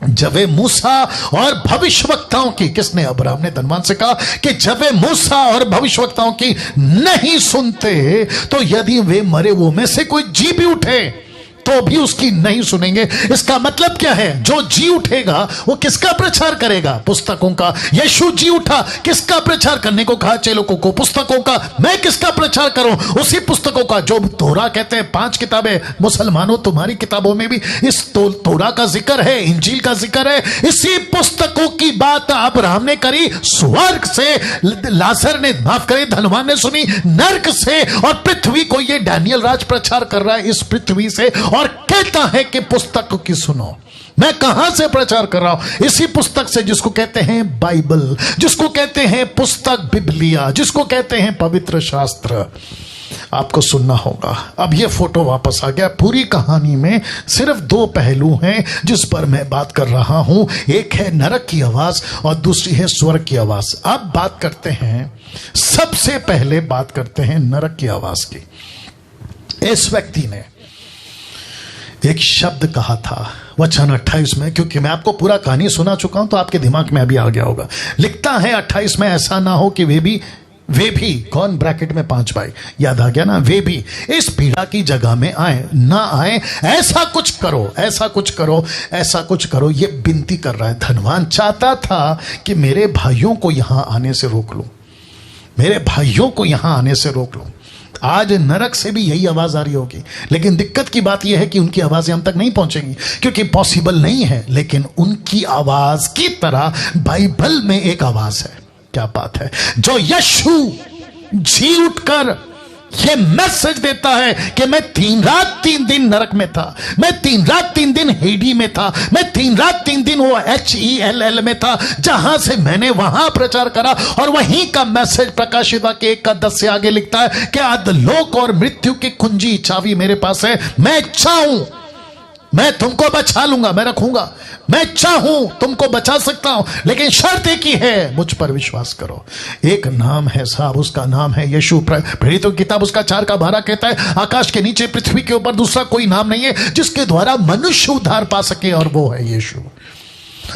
जब वे मूसा और भविष्यवक्ताओं की, किसने, अब्राहम ने धनवान से कहा कि जब वे मूसा और भविष्यवक्ताओं की नहीं सुनते तो यदि वे मरे हुए में से कोई जी भी उठे तो भी उसकी नहीं सुनेंगे। इसका मतलब क्या है, जो जी उठेगा वो किसका प्रचार करेगा, पुस्तकों का। यीशु जी उठा, किसका प्रचार करने को कहा, चेलों को, पुस्तकों का। मैं किसका प्रचार करूं, उसी पुस्तकों का। जो तोरा कहते हैं 5 किताबें, मुसलमानों तुम्हारी किताबों में भी इस तोरा का जिक्र है, इंजील का जिक्र है। इसी पुस्तकों की बात अब्राहम ने करी, स्वर्ग से लाजर ने, माफ करे, धनवान ने सुनी, नरक से, और पृथ्वी को ये डैनियल राज प्रचार कर रहा है इस पृथ्वी से, और कहता है कि पुस्तक की सुनो। मैं कहां से प्रचार कर रहा हूं, इसी पुस्तक से, जिसको कहते हैं बाइबल, जिसको कहते हैं पुस्तक बिबलिया, जिसको कहते हैं पवित्र शास्त्र। आपको सुनना होगा। अब ये फोटो वापस आ गया। पूरी कहानी में सिर्फ 2 पहलू हैं जिस पर मैं बात कर रहा हूं, एक है नरक की आवाज और दूसरी है स्वर्ग की आवाज। अब बात करते हैं, सबसे पहले बात करते हैं नरक की आवाज की। इस व्यक्ति ने एक शब्द कहा था वचन 28 में, क्योंकि मैं आपको पूरा कहानी सुना चुका हूं तो आपके दिमाग में अभी आ गया होगा। लिखता है 28 में, ऐसा ना हो कि वे भी कौन, ब्रैकेट में 5 भाई, याद आ गया ना, वे भी इस पीड़ा की जगह में आए ना आए, ऐसा कुछ करो, ऐसा कुछ करो, ऐसा कुछ करो। ये विनती कर रहा है। धनवान चाहता था कि मेरे भाइयों को यहां आने से रोक लूं, मेरे भाइयों को यहां आने से रोक लूं। आज नरक से भी यही आवाज आ रही होगी, लेकिन दिक्कत की बात यह है कि उनकी आवाजें हम तक नहीं पहुंचेंगी, क्योंकि पॉसिबल नहीं है। लेकिन उनकी आवाज की तरह बाइबल में एक आवाज है, क्या बात है, जो यीशु जी उठकर ये मैसेज देता है कि मैं 3 रात 3 दिन नरक में था, मैं 3 रात 3 दिन हेडी में था, मैं 3 रात 3 दिन वो HELL में था, जहां से मैंने वहां प्रचार करा। और वहीं का मैसेज प्रकाशित वाक्य 1:10 से आगे लिखता है कि अधोलोक और मृत्यु की कुंजी चाबी मेरे पास है, मैं चाहूं मैं तुमको बचा लूंगा, मैं रखूंगा, मैं चाहूं तुमको बचा सकता हूं, लेकिन शर्त एक ही है, मुझ पर विश्वास करो। एक नाम है साहब, उसका नाम है यीशु। प्रेरितों की किताब उसका 4:12 कहता है, आकाश के नीचे पृथ्वी के ऊपर दूसरा कोई नाम नहीं है जिसके द्वारा मनुष्य उद्धार पा सके, और वो है यीशु।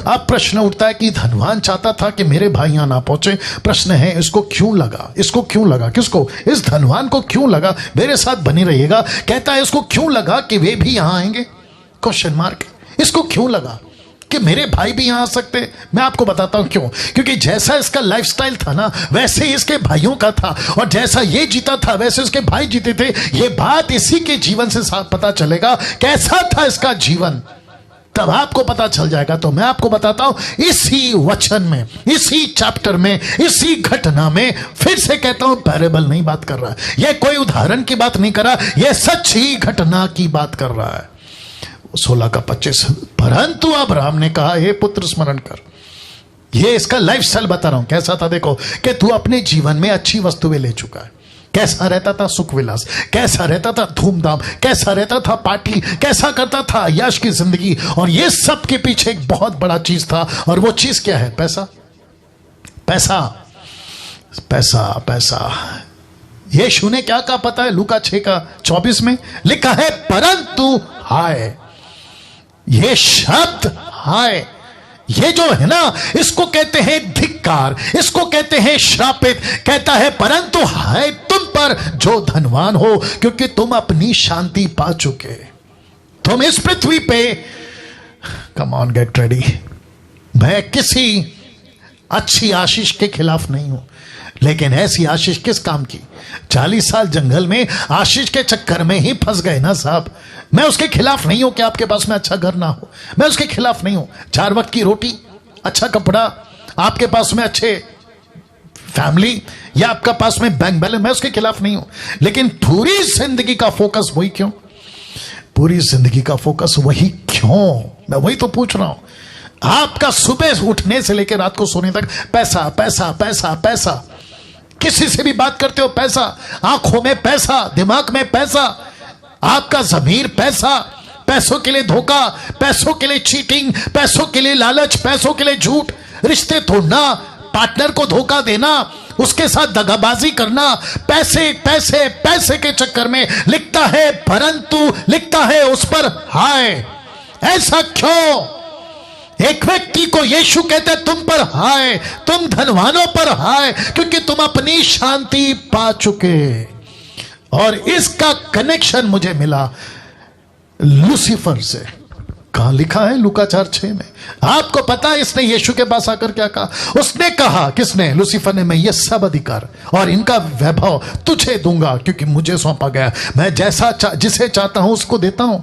अब प्रश्न उठता है कि धनवान चाहता था कि मेरे भाई यहां ना पहुंचे। प्रश्न है, इसको क्यों लगा, इसको क्यों लगा, किसको, इस धनवान को क्यों लगा, मेरे साथ बनी रहिएगा। कहता है इसको क्यों लगा कि वे भी यहां आएंगे, क्वेश्चन मार्क। इसको क्यों लगा कि मेरे भाई भी यहां आ सकते। मैं आपको बताता हूं क्यों। क्योंकि जैसा इसका लाइफस्टाइल था ना, वैसे ही इसके भाइयों का था, और जैसा ये जीता था वैसे उसके भाई जीते थे। ये बात इसी के जीवन से पता चलेगा कैसा था इसका जीवन, तब आपको पता चल जाएगा। तो मैं आपको बताता हूं इसी वचन में, इसी चैप्टर में, इसी घटना में। फिर से कहता हूं, पैरेबल नहीं बात कर रहा है, यह कोई उदाहरण की बात नहीं कर रहा, यह सच्ची घटना की बात कर रहा है। 16 का 25, परंतु अब्राहम ने कहा, हे पुत्र स्मरण कर, ये इसका लाइफस्टाइल बता रहा हूं कैसा था। देखो कि तू अपने जीवन में अच्छी वस्तुएं ले चुका है, कैसा रहता था सुख विलास, कैसा रहता था धूमधाम, कैसा रहता था पार्टी, कैसा करता था यश की जिंदगी। और ये सब के पीछे एक बहुत बड़ा चीज था, और वो चीज क्या है? पैसा, पैसा, पैसा, पैसा। यीशु ने क्या कहा पता है? लूका 6:24 में लिखा है, परंतु हाय, ये शब्द हाय, ये जो है ना, इसको कहते हैं धिक्कार, इसको कहते हैं श्रापित। कहता है परंतु हाय तुम पर जो धनवान हो, क्योंकि तुम अपनी शांति पा चुके। तुम इस पृथ्वी पे, कम ऑन गेट रेडी। मैं किसी अच्छी आशीष के खिलाफ नहीं हूं, लेकिन ऐसी आशीष किस काम की? 40 साल जंगल में आशीष के चक्कर में ही फंस गए ना साहब। मैं उसके खिलाफ नहीं हूं कि आपके पास में अच्छा घर ना हो, मैं उसके खिलाफ नहीं हूं। 4 वक्त की रोटी, अच्छा कपड़ा, आपके पास में अच्छे फैमिली, या आपका पास में बैंक बैलेंस, मैं उसके खिलाफ नहीं हूं। लेकिन पूरी जिंदगी का फोकस वही क्यों? पूरी जिंदगी का फोकस वही क्यों? मैं वही तो पूछ रहा हूं। आपका सुबह उठने से लेकर रात को सोने तक पैसा, पैसा, पैसा, पैसा। किसी से भी बात करते हो पैसा, आंखों में पैसा, दिमाग में पैसा, आपका ज़मीर पैसा, पैसों के लिए धोखा, पैसों के लिए चीटिंग, पैसों के लिए लालच, पैसों के लिए झूठ, रिश्ते तोड़ना, पार्टनर को धोखा देना, उसके साथ दगाबाजी करना, पैसे पैसे पैसे के चक्कर में। लिखता है परंतु, लिखता है उस पर हाय। ऐसा क्यों? एक व्यक्ति को यीशु कहते हैं तुम पर हाय, तुम धनवानों पर हाय, क्योंकि तुम अपनी शांति पा चुके। और इसका कनेक्शन मुझे मिला लूसीफर से। कहां लिखा है? लूका 4:6 में। आपको पता है इसने यीशु के पास आकर क्या कहा? उसने कहा, किसने? लूसीफर ने, मैं ये सब अधिकार और इनका वैभव तुझे दूंगा, क्योंकि मुझे सौंपा गया। मैं जैसा जिसे चाहता हूं उसको देता हूं।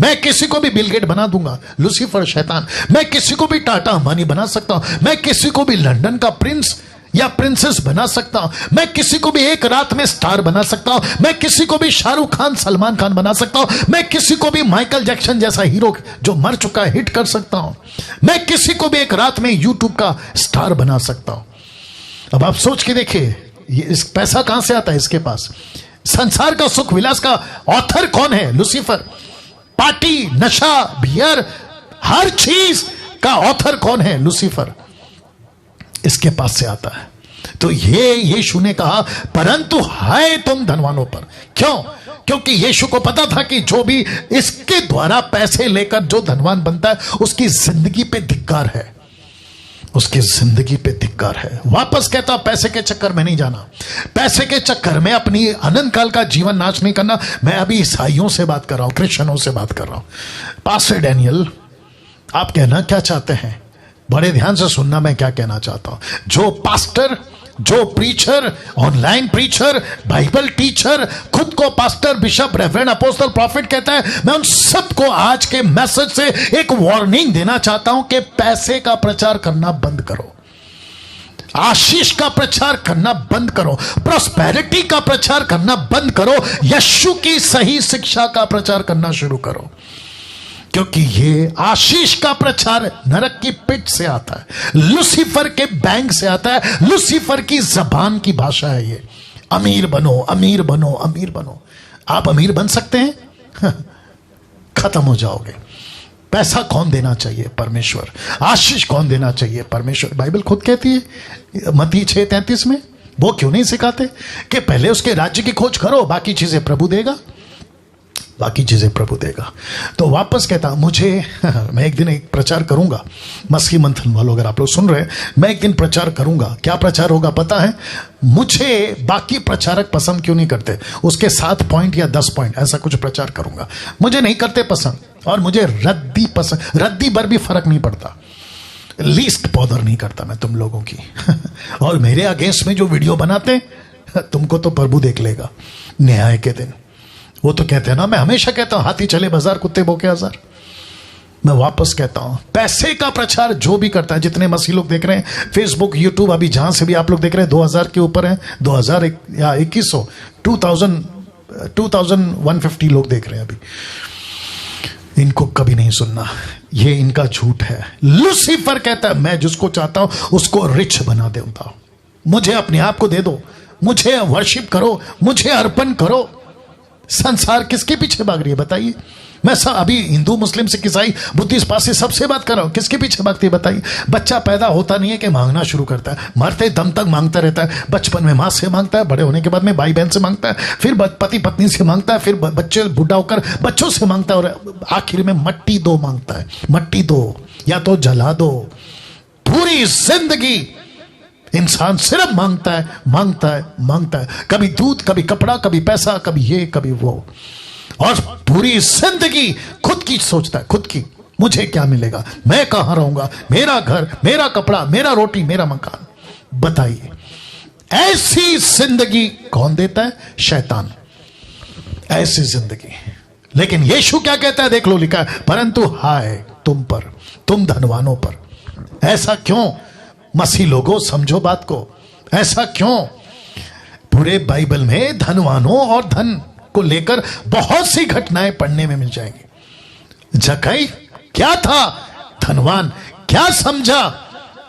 मैं किसी को भी बिल गेट बना दूंगा, लूसीफर शैतान। मैं किसी को भी टाटा अंबानी बना सकता हूं। मैं किसी को भी लंदन का प्रिंस या प्रिंसेस बना सकता हूं। मैं किसी को भी एक रात में स्टार बना सकता हूं। मैं किसी को भी शाहरुख खान, सलमान खान बना सकता हूं। मैं किसी को भी माइकल जैक्सन जैसा हीरो जो मर चुका है हिट कर सकता हूं। मैं किसी को भी एक रात में यूट्यूब का स्टार बना सकता हूं। अब आप सोच के देखिए, इस पैसा कहां से आता है इसके पास? संसार का सुख विलास का ऑथर कौन है? लूसीफर। पार्टी, नशा, बियर, हर चीज का ऑथर कौन है? लूसीफर। इसके पास से आता है। तो ये यीशु ने कहा परंतु हाय तुम धनवानों पर। क्यों? क्योंकि यीशु को पता था कि जो भी इसके द्वारा पैसे लेकर जो धनवान बनता है उसकी जिंदगी पे धिक्कार है, उसकी जिंदगी पे धिक्कार है। वापस कहता पैसे के चक्कर में नहीं जाना, पैसे के चक्कर में अपनी अनंत काल का जीवन नाश नहीं करना। मैं अभी ईसाइयों से बात कर रहा हूं, क्रिश्चियनों से बात कर रहा हूं। पास्टर डैनियल, आप कहना क्या चाहते हैं? बड़े ध्यान से सुनना मैं क्या कहना चाहता हूं। जो पास्टर, जो preacher, online preacher, Bible teacher, खुद को pastor, bishop, reverend, apostle, profit कहता है, मैं उन सबको आज के मैसेज से एक वार्निंग देना चाहता हूं कि पैसे का प्रचार करना बंद करो, आशीष का प्रचार करना बंद करो, प्रॉस्पेरिटी का प्रचार करना बंद करो, यीशु की सही शिक्षा का प्रचार करना शुरू करो। क्योंकि ये आशीष का प्रचार नरक की पिट से आता है, लूसीफर के बैंक से आता है, लूसीफर की जबान की भाषा है ये। अमीर बनो, अमीर बनो, अमीर बनो। आप अमीर बन सकते हैं? खत्म हो जाओगे। पैसा कौन देना चाहिए? परमेश्वर। आशीष कौन देना चाहिए? परमेश्वर। बाइबल खुद कहती है मत्ती 6:33 में, वो क्यों नहीं सिखाते कि पहले उसके राज्य की खोज करो, बाकी चीजें प्रभु देगा, बाकी चीजें प्रभु देगा। तो वापस कहता मुझे मैं एक दिन एक प्रचार करूंगा, मसीह मंथन वालों अगर आप लोग सुन रहे हैं, मैं एक दिन प्रचार करूंगा। क्या प्रचार होगा पता है? मुझे बाकी प्रचारक पसंद क्यों नहीं करते, उसके 7 पॉइंट या 10 पॉइंट ऐसा कुछ प्रचार करूंगा। मुझे नहीं करते पसंद, और मुझे रद्दी पसंद, रद्दी भर भी फर्क नहीं पड़ता, लीस्ट बॉदर नहीं करता मैं तुम लोगों की। और मेरे अगेंस्ट में जो वीडियो बनाते तुमको तो प्रभु देख लेगा न्याय के दिन। वो तो कहते हैं ना, मैं हमेशा कहता हूं हाथी चले बाजार, कुत्ते भौंके हजार। मैं वापस कहता हूं पैसे का प्रचार जो भी करता है, जितने मसीह लोग देख रहे हैं फेसबुक, यूट्यूब, अभी जहां से भी आप लोग देख रहे हैं 2000 के ऊपर है, 2000 या 2100, 2150 लोग देख रहे हैं अभी। इनको कभी नहीं सुनना, ये इनका झूठ है। लूसीफर कहता है मैं जिसको चाहता हूं उसको रिच बना देता हूं, मुझे अपने आप को दे दो, मुझे वर्शिप करो, मुझे अर्पण करो। संसार किसके पीछे भाग रही है बताइए? मैं सब अभी हिंदू मुस्लिम सिख ईसाई बुद्धिस्ट पारसी सबसे बात कर रहा हूं, किसके पीछे भागती है बताइए? बच्चा पैदा होता नहीं है कि मांगना शुरू करता है, मरते दम तक मांगता रहता है। बचपन में माँ से मांगता है, बड़े होने के बाद में भाई बहन से मांगता है, फिर पति पत्नी से मांगता है, फिर बच्चे बूढ़ा होकर बच्चों से मांगता है, और आखिर में मट्टी दो मांगता है। मट्टी दो या तो जला दो। पूरी जिंदगी इंसान सिर्फ मांगता है, मांगता है, मांगता है। कभी दूध, कभी कपड़ा, कभी पैसा, कभी ये कभी वो, और पूरी जिंदगी खुद की सोचता है, खुद की, मुझे क्या मिलेगा, मैं कहां रहूंगा, मेरा घर, मेरा कपड़ा, मेरा रोटी, मेरा मकान। बताइए ऐसी जिंदगी कौन देता है? शैतान। ऐसी जिंदगी। लेकिन यीशु क्या कहता है देख लो, लिखा है परंतु हाय तुम पर, तुम धनवानों पर। ऐसा क्यों? मसीह लोगों समझो बात को, ऐसा क्यों? पूरे बाइबल में धनवानों और धन को लेकर बहुत सी घटनाएं पढ़ने में मिल जाएंगी। जक्कई क्या था? धनवान। क्या समझा?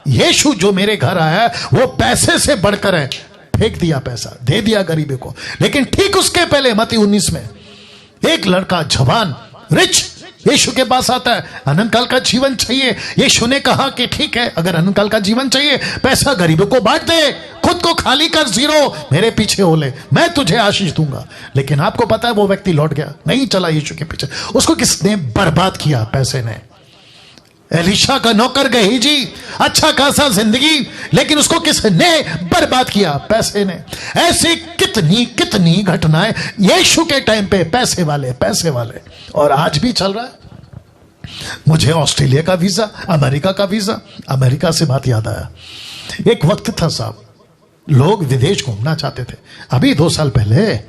यीशु जो मेरे घर आया वो पैसे से बढ़कर है, फेंक दिया पैसा, दे दिया गरीबों को। लेकिन ठीक उसके पहले मत्ती 19 में एक लड़का जवान रिच यीशु के पास आता है, अनंत काल का जीवन चाहिए। यीशु ने कहा कि ठीक है, अगर अनंत काल का जीवन चाहिए, पैसा गरीबों को बांट दे, खुद को खाली कर, जीरो, मेरे पीछे हो ले, मैं तुझे आशीष दूंगा। लेकिन आपको पता है वो व्यक्ति लौट गया, नहीं चला यीशु के पीछे। उसको किसने बर्बाद किया? पैसे ने। एलीशा का नौकर गेहजी, अच्छा खासा जिंदगी, लेकिन उसको किसने बर्बाद किया? पैसे ने। ऐसी कितनी कितनी घटनाएं यीशु के टाइम पे, पैसे वाले, पैसे वाले, और आज भी चल रहा है। मुझे ऑस्ट्रेलिया का वीजा, अमेरिका का वीजा, अमेरिका से बात याद आया। एक वक्त था साहब, लोग विदेश घूमना चाहते थे। अभी 2 साल पहले,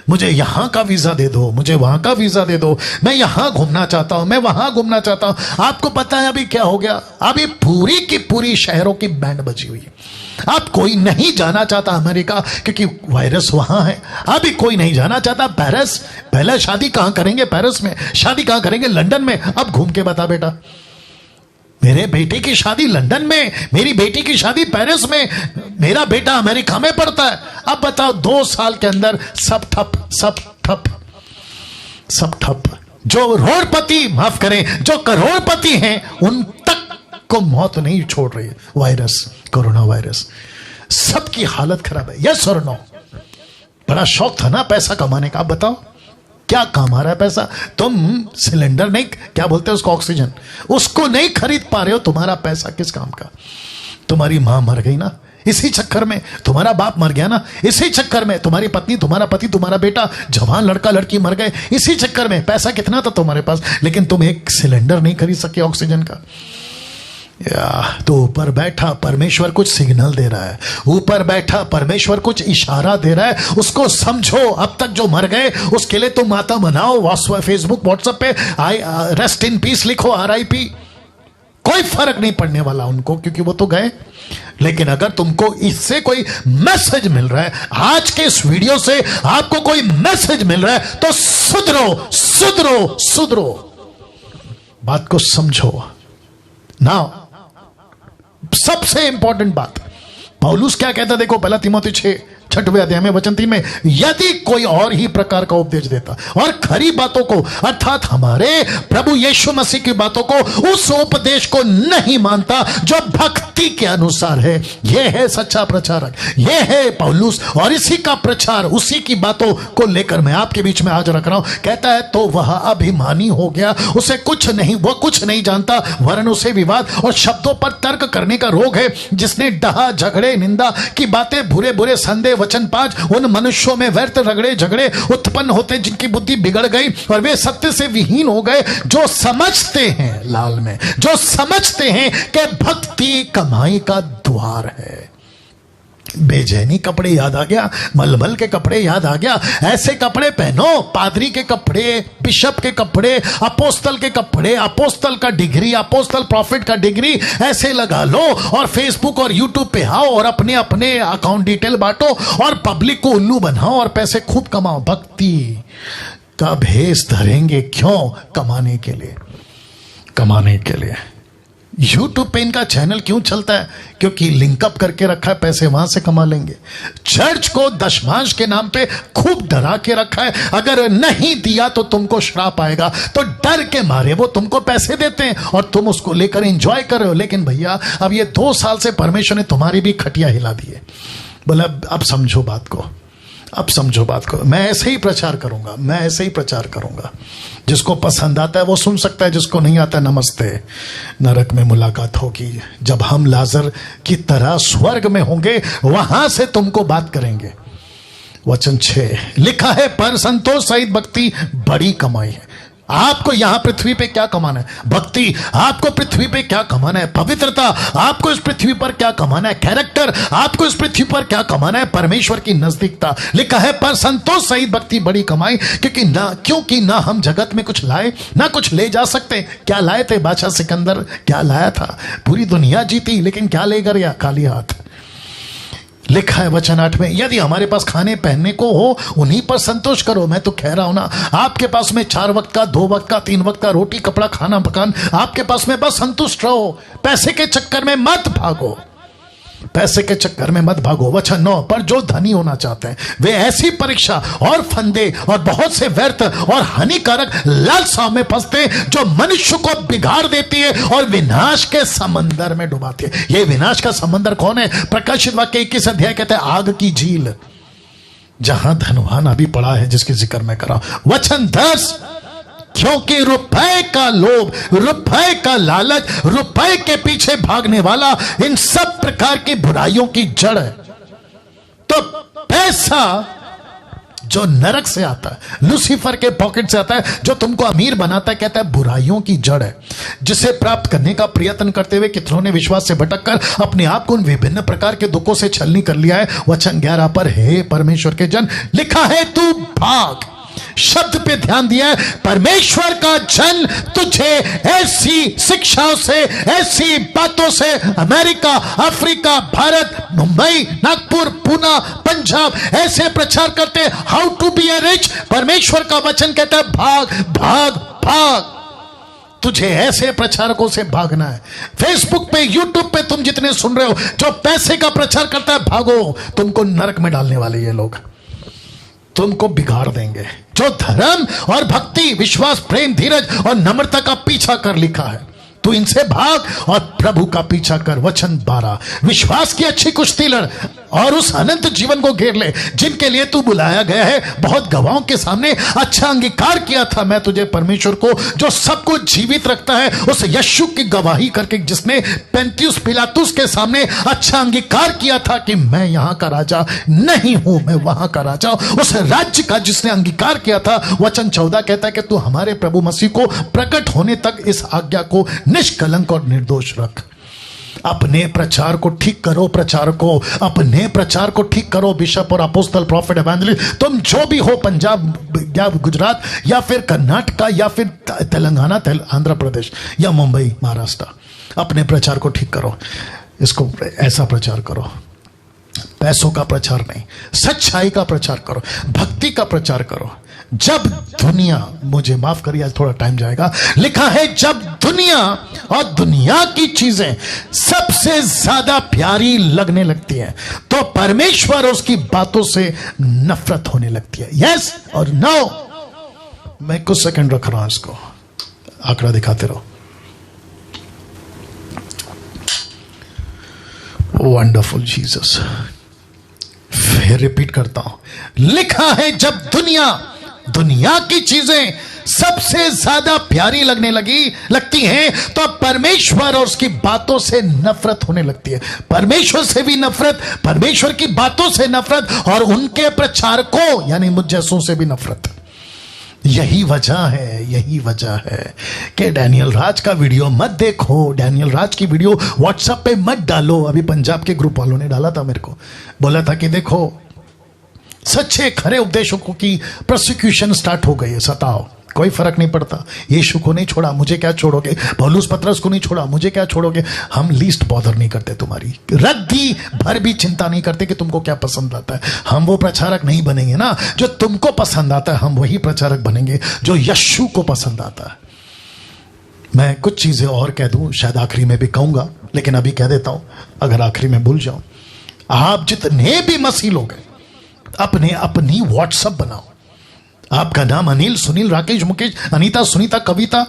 मुझे यहां का वीजा दे दो, मुझे वहां का वीजा दे दो, मैं यहां घूमना चाहता हूं, मैं वहां घूमना चाहता हूं। आपको पता है अभी क्या हो गया? अभी पूरी की पूरी शहरों की बैंड बजी हुई है। अब कोई नहीं जाना चाहता अमेरिका, क्योंकि वायरस वहां है। अभी कोई नहीं जाना चाहता पेरिस। पहले शादी कहां करेंगे? पेरिस में। शादी कहां करेंगे? लंदन में। अब घूम के बता बेटा, मेरे बेटे की शादी लंदन में, मेरी बेटी की शादी पेरिस में, मेरा बेटा अमेरिका में पढ़ता है। अब बताओ 2 साल के अंदर सब ठप, सब ठप, सब ठप। जो करोड़पति, माफ करें, जो करोड़पति हैं उन तक को मौत नहीं छोड़ रही है वायरस, कोरोना वायरस। सबकी हालत खराब है। यस और नो? बड़ा शौक था ना पैसा कमाने का। आप बताओ क्या काम आ रहा है पैसा? तुम सिलेंडर नहीं, क्या बोलते हैं उसको, ऑक्सीजन, उसको नहीं खरीद पा रहे हो। तुम्हारा पैसा किस काम का? तुम्हारी मां मर गई ना, इसी चक्कर में। तुम्हारा बाप मर गया ना, इसी चक्कर में। तुम्हारी पत्नी, तुम्हारा पति, तुम्हारा बेटा, जवान लड़का लड़की मर गए, इसी चक्कर में। पैसा कितना था तुम्हारे पास, लेकिन तुम एक सिलेंडर नहीं खरीद सके ऑक्सीजन का। तो ऊपर बैठा परमेश्वर कुछ सिग्नल दे रहा है, ऊपर बैठा परमेश्वर कुछ इशारा दे रहा है, उसको समझो। अब तक जो मर गए उसके लिए तुम माता मनाओ, फेसबुक व्हाट्सएप पे रेस्ट इन पीस लिखो, RIP। कोई फर्क नहीं पड़ने वाला उनको, क्योंकि वो तो गए। लेकिन अगर तुमको इससे कोई मैसेज मिल रहा है, आज के इस वीडियो से आपको कोई मैसेज मिल रहा है, तो सुधरो, सुधरो, सुधरो, बात को समझो ना। सबसे इंपॉर्टेंट बात, पौलुस क्या कहता देखो, 1 तीमुथियुस 6 अध्याय में वचन 3 में, यदि कोई और ही प्रकार का उपदेश देता और खरी बातों को, अर्थात हमारे प्रभु यीशु मसीह की बातों को, उस उपदेश को नहीं मानता जो भक्ति के अनुसार है, यह है सच्चा प्रचारक, यह है पौलुस। और इसी का प्रचार, उसी की बातों को लेकर मैं आपके बीच में आज रख रहा हूं। कहता है तो वह अभिमानी हो गया, उसे कुछ नहीं, वह कुछ नहीं जानता, वरन उसे विवाद और शब्दों पर तर्क करने का रोग है, जिसने डहा, झगड़े, निंदा की बातें, बुरे बुरे संदेह वचन 5, उन मनुष्यों में व्यर्थ रगड़े झगड़े उत्पन्न होते जिनकी बुद्धि बिगड़ गई और वे सत्य से विहीन हो गए, जो समझते हैं, लाल में, जो समझते हैं कि भक्ति कमाई का द्वार है। बेचैनी कपड़े याद आ गया, मलमल के कपड़े याद आ गया। ऐसे कपड़े पहनो, पादरी के कपड़े, बिशप के कपड़े, अपोस्तल के कपड़े, अपोस्तल का डिग्री, अपोस्तल प्रॉफिट का डिग्री ऐसे लगा लो और फेसबुक और यूट्यूब पे आओ और अपने अपने अकाउंट डिटेल बांटो और पब्लिक को उल्लू बनाओ और पैसे खूब कमाओ। भक्ति का भेष धरेंगे। क्यों? कमाने के लिए, कमाने के लिए। यूट्यूब पे इनका चैनल क्यों चलता है? क्योंकि लिंकअप करके रखा है, पैसे वहां से कमा लेंगे। चर्च को दशमांश के नाम पे खूब डरा के रखा है, अगर नहीं दिया तो तुमको श्राप आएगा, तो डर के मारे वो तुमको पैसे देते हैं और तुम उसको लेकर एंजॉय कर रहे हो। लेकिन भैया अब ये 2 साल से परमेश्वर ने तुम्हारी भी खटिया हिला दी है। बोला अब समझो बात को, अब समझो बात को। मैं ऐसे ही प्रचार करूंगा, मैं ऐसे ही प्रचार करूंगा। जिसको पसंद आता है वो सुन सकता है, जिसको नहीं आता नमस्ते। नरक में मुलाकात होगी जब हम लाजर की तरह स्वर्ग में होंगे, वहां से तुमको बात करेंगे। वचन 6 लिखा है, पर संतोष सहित भक्ति बड़ी कमाई है। आपको यहां पृथ्वी पे क्या कमाना है? भक्ति। आपको पृथ्वी पे क्या कमाना है? पवित्रता। आपको इस पृथ्वी पर क्या कमाना है? कैरेक्टर। आपको इस पृथ्वी पर क्या कमाना है? परमेश्वर की नजदीकता। लिखा है, पर संतोष सहित भक्ति बड़ी कमाई, क्योंकि ना हम जगत में कुछ लाए ना कुछ ले जा सकते। क्या लाए थे बादशाह सिकंदर? क्या लाया था? पूरी दुनिया जीती, लेकिन क्या ले गया? खाली हाथ। लिखा है वचन 8 में, यदि हमारे पास खाने पहनने को हो उन्हीं पर संतोष करो। मैं तो कह रहा हूं ना, आपके पास में 4 वक्त का, 2 वक्त का, 3 वक्त का रोटी, कपड़ा, खाना, मकान आपके पास में, बस संतुष्ट रहो। पैसे के चक्कर में मत भागो, पैसे के चक्कर में मत भागो। वचन 9, पर जो धनी होना चाहते हैं वे ऐसी परीक्षा और फंदे और बहुत से व्यर्थ और हानिकारक लालसाओं में फंसते जो मनुष्य को बिगाड़ देती है और विनाश के समंदर में डुबाती है। ये विनाश का समंदर कौन है? प्रकाशित वाक्य 21 अध्याय कहते हैं, आग की झील, जहां धनवान अभी पड़ा है, जिसकी जिक्र मैं कर रहा हूं। वचन 10, क्योंकि रुपए का लोभ, रुपए का लालच, रुपए के पीछे भागने वाला इन सब प्रकार की बुराइयों की जड़ है। तो पैसा जो नरक से आता है, लूसीफर के पॉकेट से आता है, जो तुमको अमीर बनाता है, कहता है बुराइयों की जड़ है, जिसे प्राप्त करने का प्रयत्न करते हुए कितनों ने विश्वास से भटककर अपने आप को उन विभिन्न प्रकार के दुखों से छलनी कर लिया है। वचन 11 पर, हे परमेश्वर के जन, लिखा है तू भाग। शब्द पे ध्यान दिया है, परमेश्वर का जन तुझे ऐसी शिक्षाओं से, ऐसी बातों से, अमेरिका, अफ्रीका, भारत, मुंबई, नागपुर, पूना, पंजाब, ऐसे प्रचार करते how to be a rich. परमेश्वर का वचन कहता है भाग भाग भाग। तुझे ऐसे प्रचारकों से भागना है। फेसबुक पे, यूट्यूब पे तुम जितने सुन रहे हो जो पैसे का प्रचार करता है, भागो। तुमको नरक में डालने वाले ये लोग, तुमको बिगाड़ देंगे। जो धर्म और भक्ति, विश्वास, प्रेम, धीरज और नम्रता का पीछा कर, लिखा है तू इनसे भाग और प्रभु का पीछा कर। वचन 12, विश्वास की अच्छी कुश्ती लड़ और उस अनंत जीवन को घेर ले जिनके लिए तू बुलाया गया है। बहुत गवाहों के सामने अच्छा अंगीकार किया था। मैं तुझे परमेश्वर को जो सब कुछ जीवित रखता है, उस यीशु की गवाही करके, जिसने पेंतियुस पिलातुस के सामने अच्छा अंगीकार किया था कि मैं यहां का राजा नहीं हूं, मैं वहां का राजा, उस राज्य का जिसने अंगीकार किया था। वचन 14 कहता है कि तू हमारे प्रभु मसीह को प्रकट होने तक इस आज्ञा को निष्कलंक और निर्दोष रख। अपने प्रचार को ठीक करो, प्रचार को, अपने प्रचार को ठीक करो। बिशप और अपोस्टल, प्रॉफिट, एवेंजलिस्ट, तुम जो भी हो, पंजाब या गुजरात या फिर कर्नाटका या फिर तेलंगाना, आंध्र प्रदेश या मुंबई, महाराष्ट्र, अपने प्रचार को ठीक करो। इसको ऐसा प्रचार करो, पैसों का प्रचार नहीं, सच्चाई का प्रचार करो, भक्ति का प्रचार करो। जब दुनिया, मुझे माफ करिए आज थोड़ा टाइम जाएगा, लिखा है जब दुनिया और दुनिया की चीजें सबसे ज्यादा प्यारी लगने लगती हैं, तो परमेश्वर उसकी बातों से नफरत होने लगती है। यस और नो। मैं कुछ सेकंड रख रहा हूं, इसको आंकड़ा दिखाते रहो। Wonderful Jesus. फिर रिपीट करता हूं, लिखा है जब दुनिया की चीजें सबसे ज्यादा प्यारी लगने लगती हैं, तो परमेश्वर और उसकी बातों से नफरत होने लगती है। परमेश्वर से भी नफरत, परमेश्वर की बातों से नफरत और उनके प्रचारकों यानी मुझ जैसों से भी नफरत। यही वजह है कि डैनियल राज का वीडियो मत देखो, डैनियल राज की वीडियो व्हाट्सएप पे मत डालो। अभी पंजाब के ग्रुप वालों ने डाला था, मेरे को बोला था कि देखो सच्चे खरे उपदेशकों की प्रोसिक्यूशन स्टार्ट हो गई है, सताओ, कोई फर्क नहीं पड़ता। यीशु को नहीं छोड़ा, मुझे क्या छोड़ोगे? पौलुस पतरस को नहीं छोड़ा, मुझे क्या छोड़ोगे? हम लीस्ट बॉदर नहीं करते तुम्हारी, रद्दी भर भी चिंता नहीं करते कि तुमको क्या पसंद आता है। हम वो प्रचारक नहीं बनेंगे ना जो तुमको पसंद आता है, हम वही प्रचारक बनेंगे जो यीशु को पसंद आता है। मैं कुछ चीजें और कह दूं, शायद आखिरी में भी कहूंगा, लेकिन अभी कह देता हूं, अगर आखिरी में भूल जाऊं। आप जितने भी मसीह लोग हैं, अपने अपनी व्हाट्सएप बनाओ। आपका नाम Anil, Sunil, Rakesh, Mukesh, Anita, Sunita, Kavita,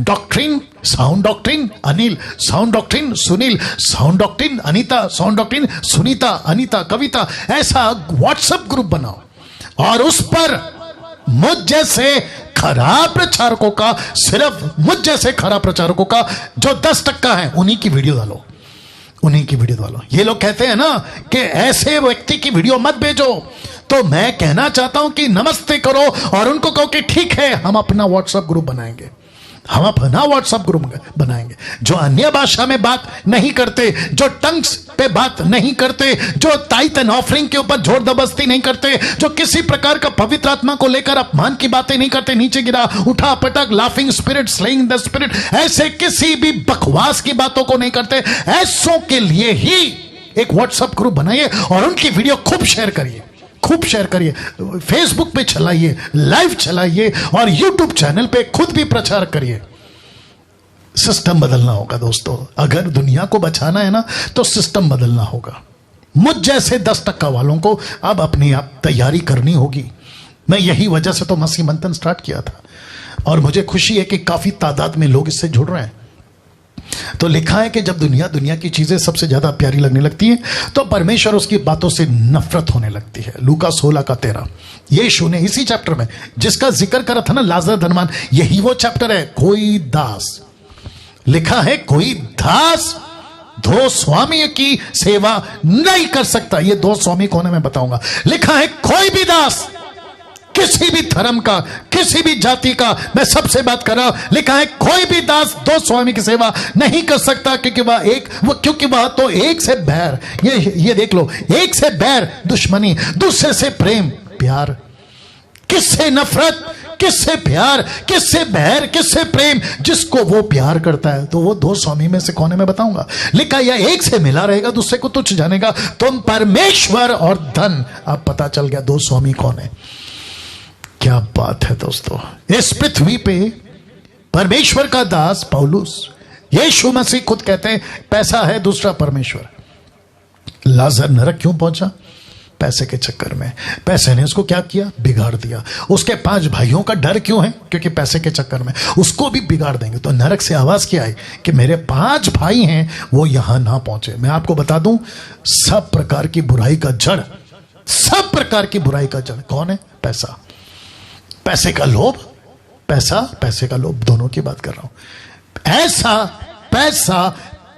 doctrine, sound doctrine, Anil, sound doctrine, Sunil, sound doctrine, Anita, sound doctrine, Sunita, Anita, Kavita, ऐसा व्हाट्सएप ग्रुप बनाओ और उस पर मुझ जैसे खराब प्रचारकों का, सिर्फ मुझ जैसे खराब प्रचारकों का जो 10% है, उन्हीं की वीडियो डालो, उन्हीं की वीडियो डालो। ये लोग कहते हैं ना कि ऐसे व्यक्ति की वीडियो मत भेजो, तो मैं कहना चाहता हूं कि नमस्ते करो और उनको कहो कि ठीक है, हम अपना व्हाट्सएप ग्रुप बनाएंगे, हम अपना व्हाट्सएप ग्रुप बनाएंगे। जो अन्य भाषा में बात नहीं करते, जो टंग्स पे बात नहीं करते, जो टाइट एंड ऑफरिंग के ऊपर जोर जबरदस्ती नहीं करते, जो किसी प्रकार का पवित्र आत्मा को लेकर अपमान की बातें नहीं करते, नीचे गिरा, उठा पटक, laughing spirit, slaying the spirit, ऐसे किसी भी बकवास की बातों को नहीं करते, ऐसों के लिए ही एक व्हाट्सएप ग्रुप बनाइए और उनकी वीडियो खूब शेयर करिए, खूब शेयर करिए, फेसबुक पे चलाइए, लाइव चलाइए और यूट्यूब चैनल पे खुद भी प्रचार करिए। सिस्टम बदलना होगा दोस्तों, अगर दुनिया को बचाना है ना तो सिस्टम बदलना होगा। मुझ जैसे 10% वालों को अब अपनी आप तैयारी करनी होगी। मैं यही वजह से तो मसीह मंथन स्टार्ट किया था और मुझे खुशी है कि काफी तादाद में लोग इससे जुड़ रहे हैं। तो लिखा है कि जब दुनिया की चीजें सबसे ज्यादा प्यारी लगने लगती है तो परमेश्वर उसकी बातों से नफरत होने लगती है। लूका 16:13। यीशु ने इसी चैप्टर में जिसका जिक्र करा था ना, लाजर धनवान, यही वो चैप्टर है। कोई दास, लिखा है कोई दास 2 स्वामी की सेवा नहीं कर सकता। ये 2 स्वामी कौन है मैं बताऊंगा। लिखा है कोई भी दास, किसी भी धर्म का, किसी भी जाति का, मैं सबसे बात कर रहा हूं। लिखा है कोई भी दास 2 स्वामी की सेवा नहीं कर सकता, क्योंकि वह तो एक से बैर, ये देख लो, एक से बैर दुश्मनी, दूसरे से प्रेम प्यार। किससे नफरत, किससे प्यार, किससे बैर, किससे प्रेम? जिसको वो प्यार करता है। तो वो 2 स्वामी में से कौन है मैं बताऊंगा। लिखा यह एक से मिला रहेगा, दूसरे को तुच्छ जानेगा। तुम परमेश्वर और धन, अब पता चल गया 2 स्वामी कौन है। क्या बात है दोस्तों। इस पृथ्वी पे परमेश्वर का दास पौलुस, यीशु मसीह खुद कहते हैं पैसा है दूसरा परमेश्वर। लाजर नरक क्यों पहुंचा? पैसे के चक्कर में। पैसे ने उसको क्या किया? बिगाड़ दिया। उसके 5 भाइयों का डर क्यों है? क्योंकि पैसे के चक्कर में उसको भी बिगाड़ देंगे। तो नरक से आवाज क्या आई कि मेरे 5 भाई हैं, वो यहां ना पहुंचे। मैं आपको बता दूं, सब प्रकार की बुराई का जड़, सब प्रकार की बुराई का जड़ कौन है? पैसा। पैसे का लोभ, पैसे का लोभ, दोनों की बात कर रहा हूं। ऐसा पैसा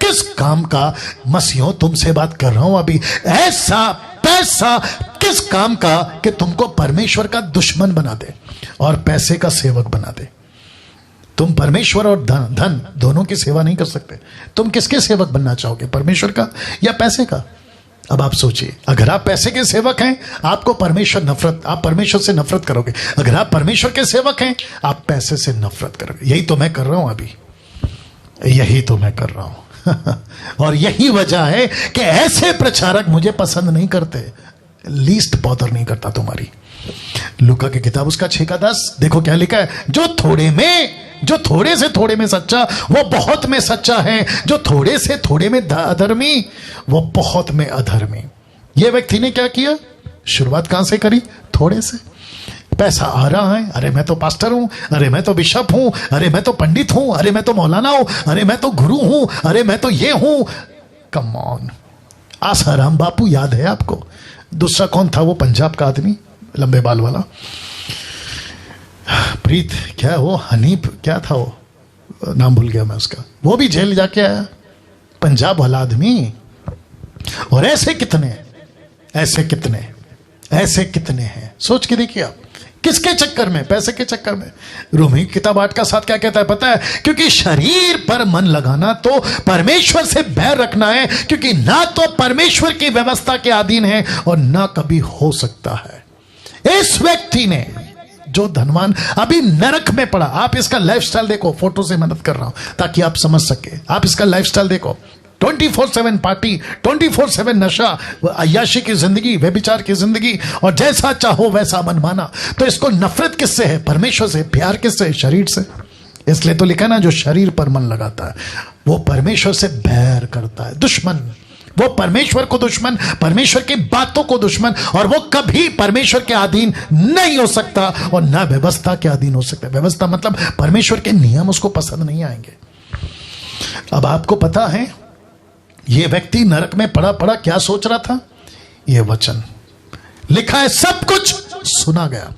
किस काम का? मसीहों तुमसे बात कर रहा हूं अभी। ऐसा पैसा किस काम का कि तुमको परमेश्वर का दुश्मन बना दे और पैसे का सेवक बना दे। तुम परमेश्वर और धन दोनों की सेवा नहीं कर सकते। तुम किसके सेवक बनना चाहोगे, परमेश्वर का या पैसे का? अब आप सोचिए, अगर आप पैसे के सेवक हैं आपको परमेश्वर नफरत, आप परमेश्वर से नफरत करोगे। अगर आप परमेश्वर के सेवक हैं आप पैसे से नफरत करोगे। यही तो मैं कर रहा हूं अभी, यही तो मैं कर रहा हूं। और यही वजह है कि ऐसे प्रचारक मुझे पसंद नहीं करते। लीस्ट बॉदर नहीं करता तुम्हारी। लूका की किताब उसका 6:10 देखो क्या लिखा है। जो थोड़े से थोड़े में सच्चा वो बहुत में सच्चा है, जो थोड़े से थोड़े में अधर्मी वो बहुत में अधर्मी। ये व्यक्ति ने क्या किया? शुरुआत कहां से करी? थोड़े से। पैसा आ रहा है, अरे मैं तो पास्टर हूं, अरे मैं तो बिशप हूं, अरे मैं तो पंडित हूं, अरे मैं तो मौलाना हूं, अरे मैं तो गुरु हूं, अरे मैं तो ये हूं। Come on. आसाराम बापू याद है आपको? दूसरा कौन था वो पंजाब का आदमी, लंबे बाल वाला? प्रीत क्या वो, हनीफ क्या था वो, नाम भूल गया मैं उसका। वो भी जेल जाके आया, पंजाब वाला आदमी। और ऐसे कितने हैं, सोच के देखिए आप। किसके चक्कर में? पैसे के चक्कर में। रोमी किताब 8:7 क्या कहता है पता है? क्योंकि शरीर पर मन लगाना तो परमेश्वर से बैर रखना है, क्योंकि ना तो परमेश्वर की व्यवस्था के अधीन है और ना कभी हो सकता है। इस व्यक्ति ने जो धनवान अभी नरक में पड़ा, आप इसका लाइफस्टाइल देखो, फोटो से मदद कर रहा हूं ताकि आप समझ सके। आप इसका लाइफस्टाइल देखो, 24/7 पार्टी, 24/7 नशा, अय्याशी की जिंदगी, व्यभिचार की जिंदगी, और जैसा चाहो वैसा मनमाना। तो इसको नफरत किससे है? परमेश्वर से। प्यार किससे है? शरीर से। इसलिए तो लिखा ना, जो शरीर पर मन लगाता है वो परमेश्वर से बैर करता है, दुश्मन। वो परमेश्वर को दुश्मन, परमेश्वर की बातों को दुश्मन, और वो कभी परमेश्वर के अधीन नहीं हो सकता और ना व्यवस्था के अधीन हो सकता। व्यवस्था मतलब परमेश्वर के नियम उसको पसंद नहीं आएंगे। अब आपको पता है ये व्यक्ति नरक में पड़ा पड़ा क्या सोच रहा था? ये वचन लिखा है, सब कुछ सुना गया।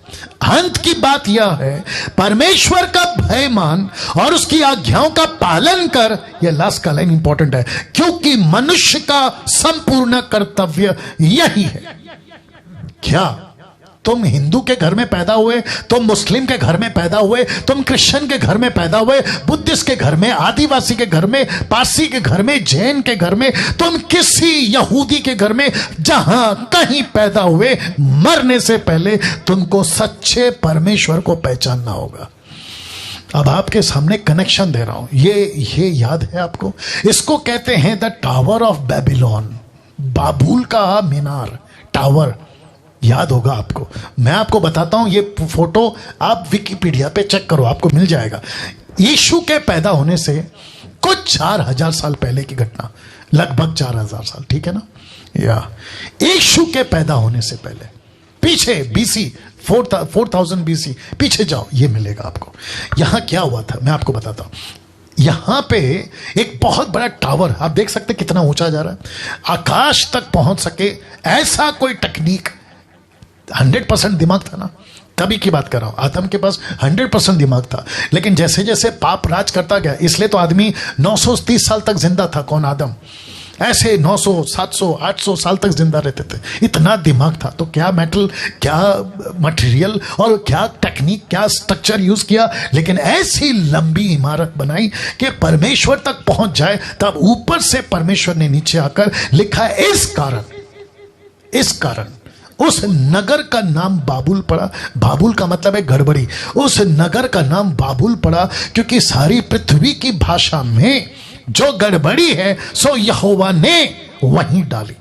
अंत की बात यह है, परमेश्वर का भय मान और उसकी आज्ञाओं का पालन कर। यह लास्ट का लाइन इंपॉर्टेंट है, क्योंकि मनुष्य का संपूर्ण कर्तव्य यही है। क्या तुम हिंदू के घर में पैदा हुए, तुम मुस्लिम के घर में पैदा हुए, तुम क्रिश्चियन के घर में पैदा हुए, बुद्धिस्ट के घर में, आदिवासी के घर में, पारसी के घर में, जैन के घर में, तुम किसी यहूदी के घर में, जहां कहीं पैदा हुए, मरने से पहले तुमको सच्चे परमेश्वर को पहचानना होगा। अब आपके सामने कनेक्शन दे रहा हूं, ये याद है आपको? इसको कहते हैं द टावर ऑफ बेबीलोन, बाबुल का मीनार, टावर। याद होगा आपको। मैं आपको बताता हूं, ये फोटो आप विकिपीडिया पे चेक करो, आपको मिल जाएगा। यीशु के पैदा होने से कुछ 4000 साल पहले की घटना, लगभग 4000 साल, ठीक है ना? या यीशु के पैदा होने से पहले, पीछे बीसी 4000 बीसी पीछे जाओ, ये मिलेगा आपको। यहां क्या हुआ था मैं आपको बताता हूं। यहां पे एक बहुत बड़ा टावर, आप देख सकते कितना ऊंचा जा रहा है, आकाश तक पहुंच सके ऐसा कोई टेक्निक। 100% दिमाग था ना, तभी की बात कर रहा हूं। आदम के पास 100% दिमाग था, लेकिन जैसे जैसे पाप राज करता गया, इसलिए तो आदमी 930 साल तक जिंदा था। कौन? आदम। ऐसे 900 700 800 साल तक जिंदा रहते थे, इतना दिमाग था। तो क्या मेटल, क्या मटेरियल और क्या टेक्निक, क्या स्ट्रक्चर यूज किया, लेकिन ऐसी लंबी इमारत बनाई कि परमेश्वर तक पहुंच जाए। तब ऊपर से परमेश्वर ने नीचे आकर लिखा, इस कारण उस नगर का नाम बाबुल पड़ा। बाबुल का मतलब है गड़बड़ी। उस नगर का नाम बाबुल पड़ा क्योंकि सारी पृथ्वी की भाषा में जो गड़बड़ी है सो यहोवा ने वहीं डाली,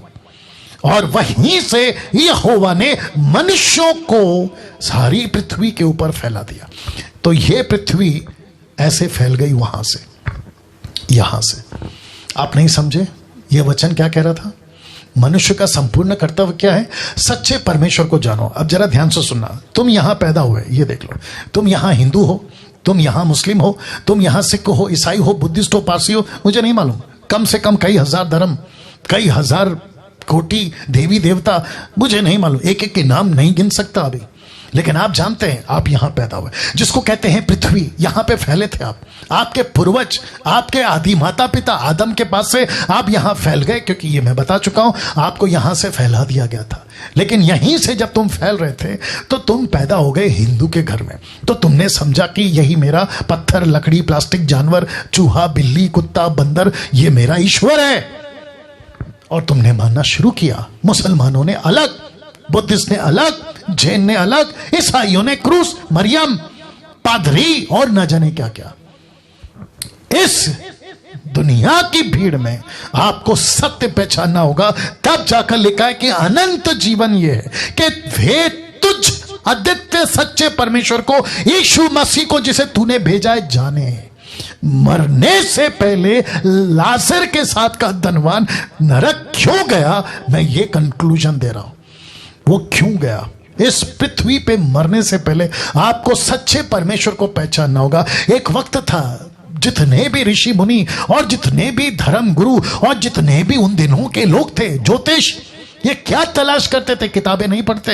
और वहीं से यहोवा ने मनुष्यों को सारी पृथ्वी के ऊपर फैला दिया। तो ये पृथ्वी ऐसे फैल गई वहां से, यहां से। आप नहीं समझे ये वचन क्या कह रहा था? मनुष्य का संपूर्ण कर्तव्य क्या है? सच्चे परमेश्वर को जानो। अब जरा ध्यान से सुनना, तुम यहां पैदा हुए, ये देख लो, तुम यहां हिंदू हो, तुम यहां मुस्लिम हो, तुम यहां सिख हो, ईसाई हो, बुद्धिस्ट हो, पारसी हो, मुझे नहीं मालूम, कम से कम कई हजार धर्म, कई हजार कोटि देवी देवता, मुझे नहीं मालूम, एक एक के नाम नहीं गिन सकता अभी, लेकिन आप जानते हैं आप यहां पैदा हुए, जिसको कहते हैं पृथ्वी। यहां पे फैले थे आप, आपके पूर्वज, आपके आदि माता पिता आदम के पास से आप यहां फैल गए, क्योंकि ये मैं बता चुका हूं, आपको यहां से फैला दिया गया था। लेकिन यहीं से जब तुम फैल रहे थे तो तुम पैदा हो गए हिंदू के घर में। तो तुमने समझा कि यही मेरा पत्थर, लकड़ी, प्लास्टिक, जानवर, चूहा, बिल्ली, कुत्ता, बंदर, ये मेरा ईश्वर है, और तुमने मानना शुरू किया। मुसलमानों ने अलग, बुद्धिस्ट ने अलग, जैन ने अलग, ईसाइयों ने क्रूस, मरियम, पादरी और न जाने क्या क्या। इस दुनिया की भीड़ में आपको सत्य पहचानना होगा, तब जाकर लिखा है कि अनंत जीवन यह है कि वे तुझ अद्वितीय सच्चे परमेश्वर को, यीशु मसीह को जिसे तूने भेजा है, जाने। मरने से पहले लाजर के साथ का धनवान नरक क्यों गया, मैं ये कंक्लूजन दे रहा हूं। वो क्यों गया? इस पृथ्वी पे मरने से पहले आपको सच्चे परमेश्वर को पहचानना होगा। एक वक्त था जितने भी ऋषि मुनि और जितने भी धर्म गुरु और जितने भी उन दिनों के लोग थे, ज्योतिष, ये क्या तलाश करते थे? किताबें नहीं पढ़ते,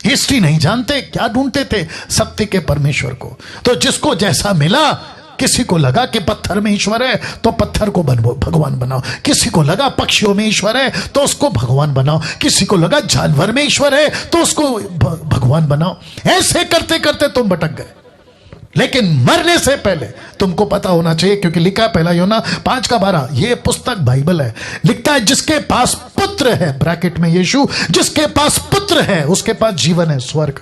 हिस्ट्री नहीं जानते, क्या ढूंढते थे? सत्य के परमेश्वर को। तो जिसको जैसा मिला, किसी को लगा कि पत्थर में ईश्वर है तो पत्थर को भगवान बनाओ, किसी को लगा पक्षियों में ईश्वर है तो उसको भगवान बनाओ, किसी को लगा जानवर में ईश्वर है तो उसको भगवान बनाओ। ऐसे करते करते तुम भटक गए। लेकिन मरने से पहले तुमको पता होना चाहिए, क्योंकि लिखा है 1 यूहन्ना 5:12, ये पुस्तक बाइबल है, लिखता है जिसके पास पुत्र है, ब्रैकेट में यीशु, जिसके पास पुत्र है उसके पास जीवन है, स्वर्ग।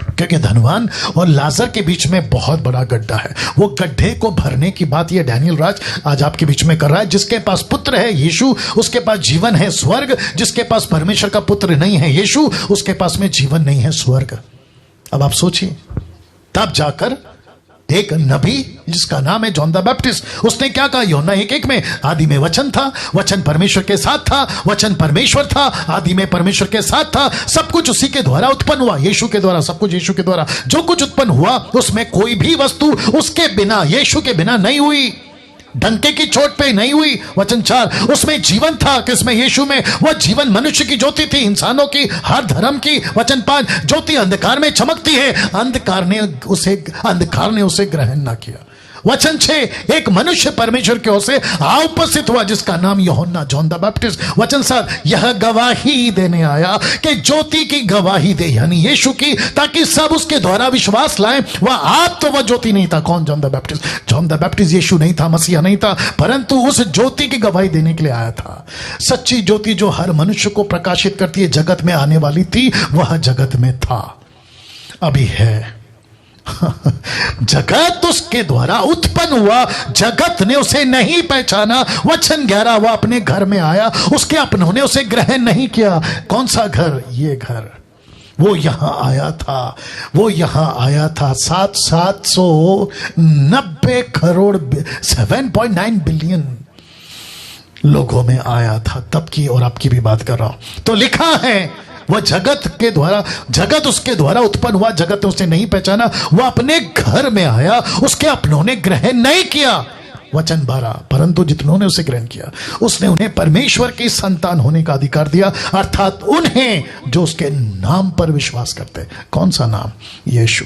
क्योंकि धनवान और लाजर के बीच में बहुत बड़ा गड्ढा है। वो गड्ढे को भरने की बात ये डैनियल राज आज आपके बीच में कर रहा है। जिसके पास पुत्र है यीशु, उसके पास जीवन है स्वर्ग। जिसके पास परमेश्वर का पुत्र नहीं है यीशु, उसके पास में जीवन नहीं है स्वर्ग। अब आप सोचिए, तब जाकर एक नबी जिसका नाम है जॉन द बैप्टिस्ट, उसने क्या कहा? यूहन्ना 1:1 में, आदि में वचन था, वचन परमेश्वर के साथ था, वचन परमेश्वर था, आदि में परमेश्वर के साथ था, सब कुछ उसी के द्वारा उत्पन्न हुआ, यीशु के द्वारा, सब कुछ यीशु के द्वारा। जो कुछ उत्पन्न हुआ उसमें कोई भी वस्तु उसके बिना, यीशु के बिना नहीं हुई, डंके की चोट पे नहीं हुई। वचन 4, उसमें जीवन था, किसमें? यीशु में। वह जीवन मनुष्य की ज्योति थी, इंसानों की, हर धर्म की। वचन 5, ज्योति अंधकार में चमकती है, अंधकार ने उसे ग्रहण ना किया। वचन 6, एक मनुष्य परमेश्वर की ओर से उपस्थित हुआ जिसका नाम यूहन्ना, जॉन द बैप्टिस्ट। वचन 7, यह गवाही देने आया कि ज्योति की गवाही दे, यानी यीशु की, ताकि सब उसके द्वारा विश्वास लाएं। वह आप तो वह ज्योति नहीं था। कौन? John the Baptist. John the Baptist यीशु नहीं था, मसीहा नहीं था, परंतु उस ज्योति की गवाही देने के लिए आया था। सच्ची ज्योति जो हर मनुष्य को प्रकाशित करती है, जगत में आने वाली थी, वह जगत में था, अभी है। जगत उसके द्वारा उत्पन्न हुआ, जगत ने उसे नहीं पहचाना। वचन 11, वह अपने घर में आया, उसके अपनों ने उसे ग्रहण नहीं किया। कौन सा घर? ये घर। वो यहां आया था, वो यहां आया था। 790 करोड़ 7.9 बिलियन लोगों में आया था, तब की और आपकी भी बात कर रहा हूं। तो लिखा है वह जगत के द्वारा, जगत उसके द्वारा उत्पन्न हुआ, जगत ने उसे नहीं पहचाना। वह अपने घर में आया, उसके अपनों ने ग्रहण नहीं किया। वचन 12, परंतु जितनों ने उसे ग्रहण किया, उसने उन्हें परमेश्वर की संतान होने का अधिकार दिया, अर्थात उन्हें जो उसके नाम पर विश्वास करते। कौन सा नाम? यीशु।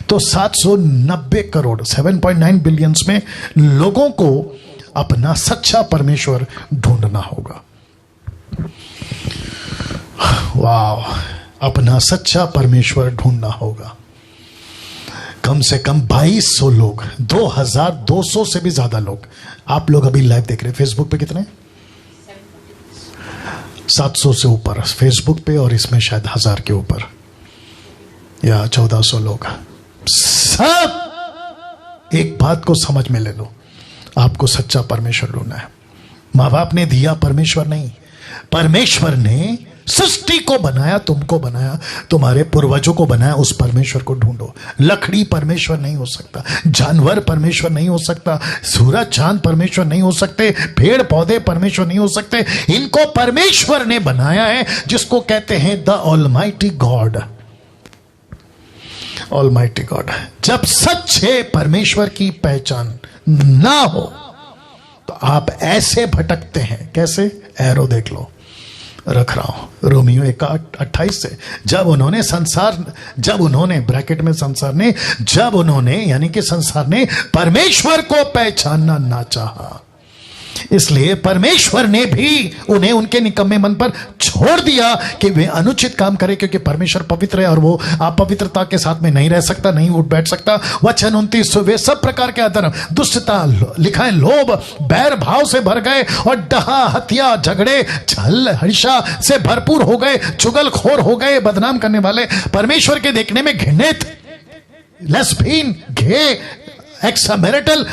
तो 790 करोड़ 7.9 बिलियन में लोगों को अपना सच्चा परमेश्वर ढूंढना होगा। वाह, अपना सच्चा परमेश्वर ढूंढना होगा। कम से कम 2200 लोग, 2200 से भी ज्यादा लोग, आप लोग अभी लाइव देख रहे हैं। फेसबुक पे कितने? 700 से ऊपर फेसबुक पे, और इसमें शायद 1000 के ऊपर या 1400 लोग। सब एक बात को समझ में ले लो, आपको सच्चा परमेश्वर ढूंढना है। माँ बाप ने दिया परमेश्वर नहीं, परमेश्वर ने सृष्टि को बनाया, तुमको बनाया, तुम्हारे पूर्वजों को बनाया, उस परमेश्वर को ढूंढो। लकड़ी परमेश्वर नहीं हो सकता, जानवर परमेश्वर नहीं हो सकता, सूरज चांद परमेश्वर नहीं हो सकते, पेड़ पौधे परमेश्वर नहीं हो सकते। इनको परमेश्वर ने बनाया है, जिसको कहते हैं the almighty God. Almighty God. जब सच्चे परमेश्वर की पहचान ना हो तो आप ऐसे भटकते हैं। कैसे? एरो देख लो, रख रहा हूं रोमियो 1:28 से। जब उन्होंने ब्रैकेट में संसार ने, जब उन्होंने यानी कि संसार ने परमेश्वर को पहचानना ना चाहा, इसलिए परमेश्वर ने भी उन्हें उनके निकम्मे मन पर छोड़ दिया कि वे अनुचित काम करें, क्योंकि परमेश्वर पवित्र है और वो अपवित्रता के साथ में नहीं रह सकता, नहीं उठ बैठ सकता। वचन 29, वे सब प्रकार के अधर्म, दुष्टता, लिखा है लोभ, बैर भाव से भर गए और डहा, हत्या, झगड़े, छल, हर्षा से भरपूर हो गए, चुगलखोर हो गए, बदनाम करने वाले, परमेश्वर के देखने में घृणित, लेस्बियन, गे, एक्सामेरिटल,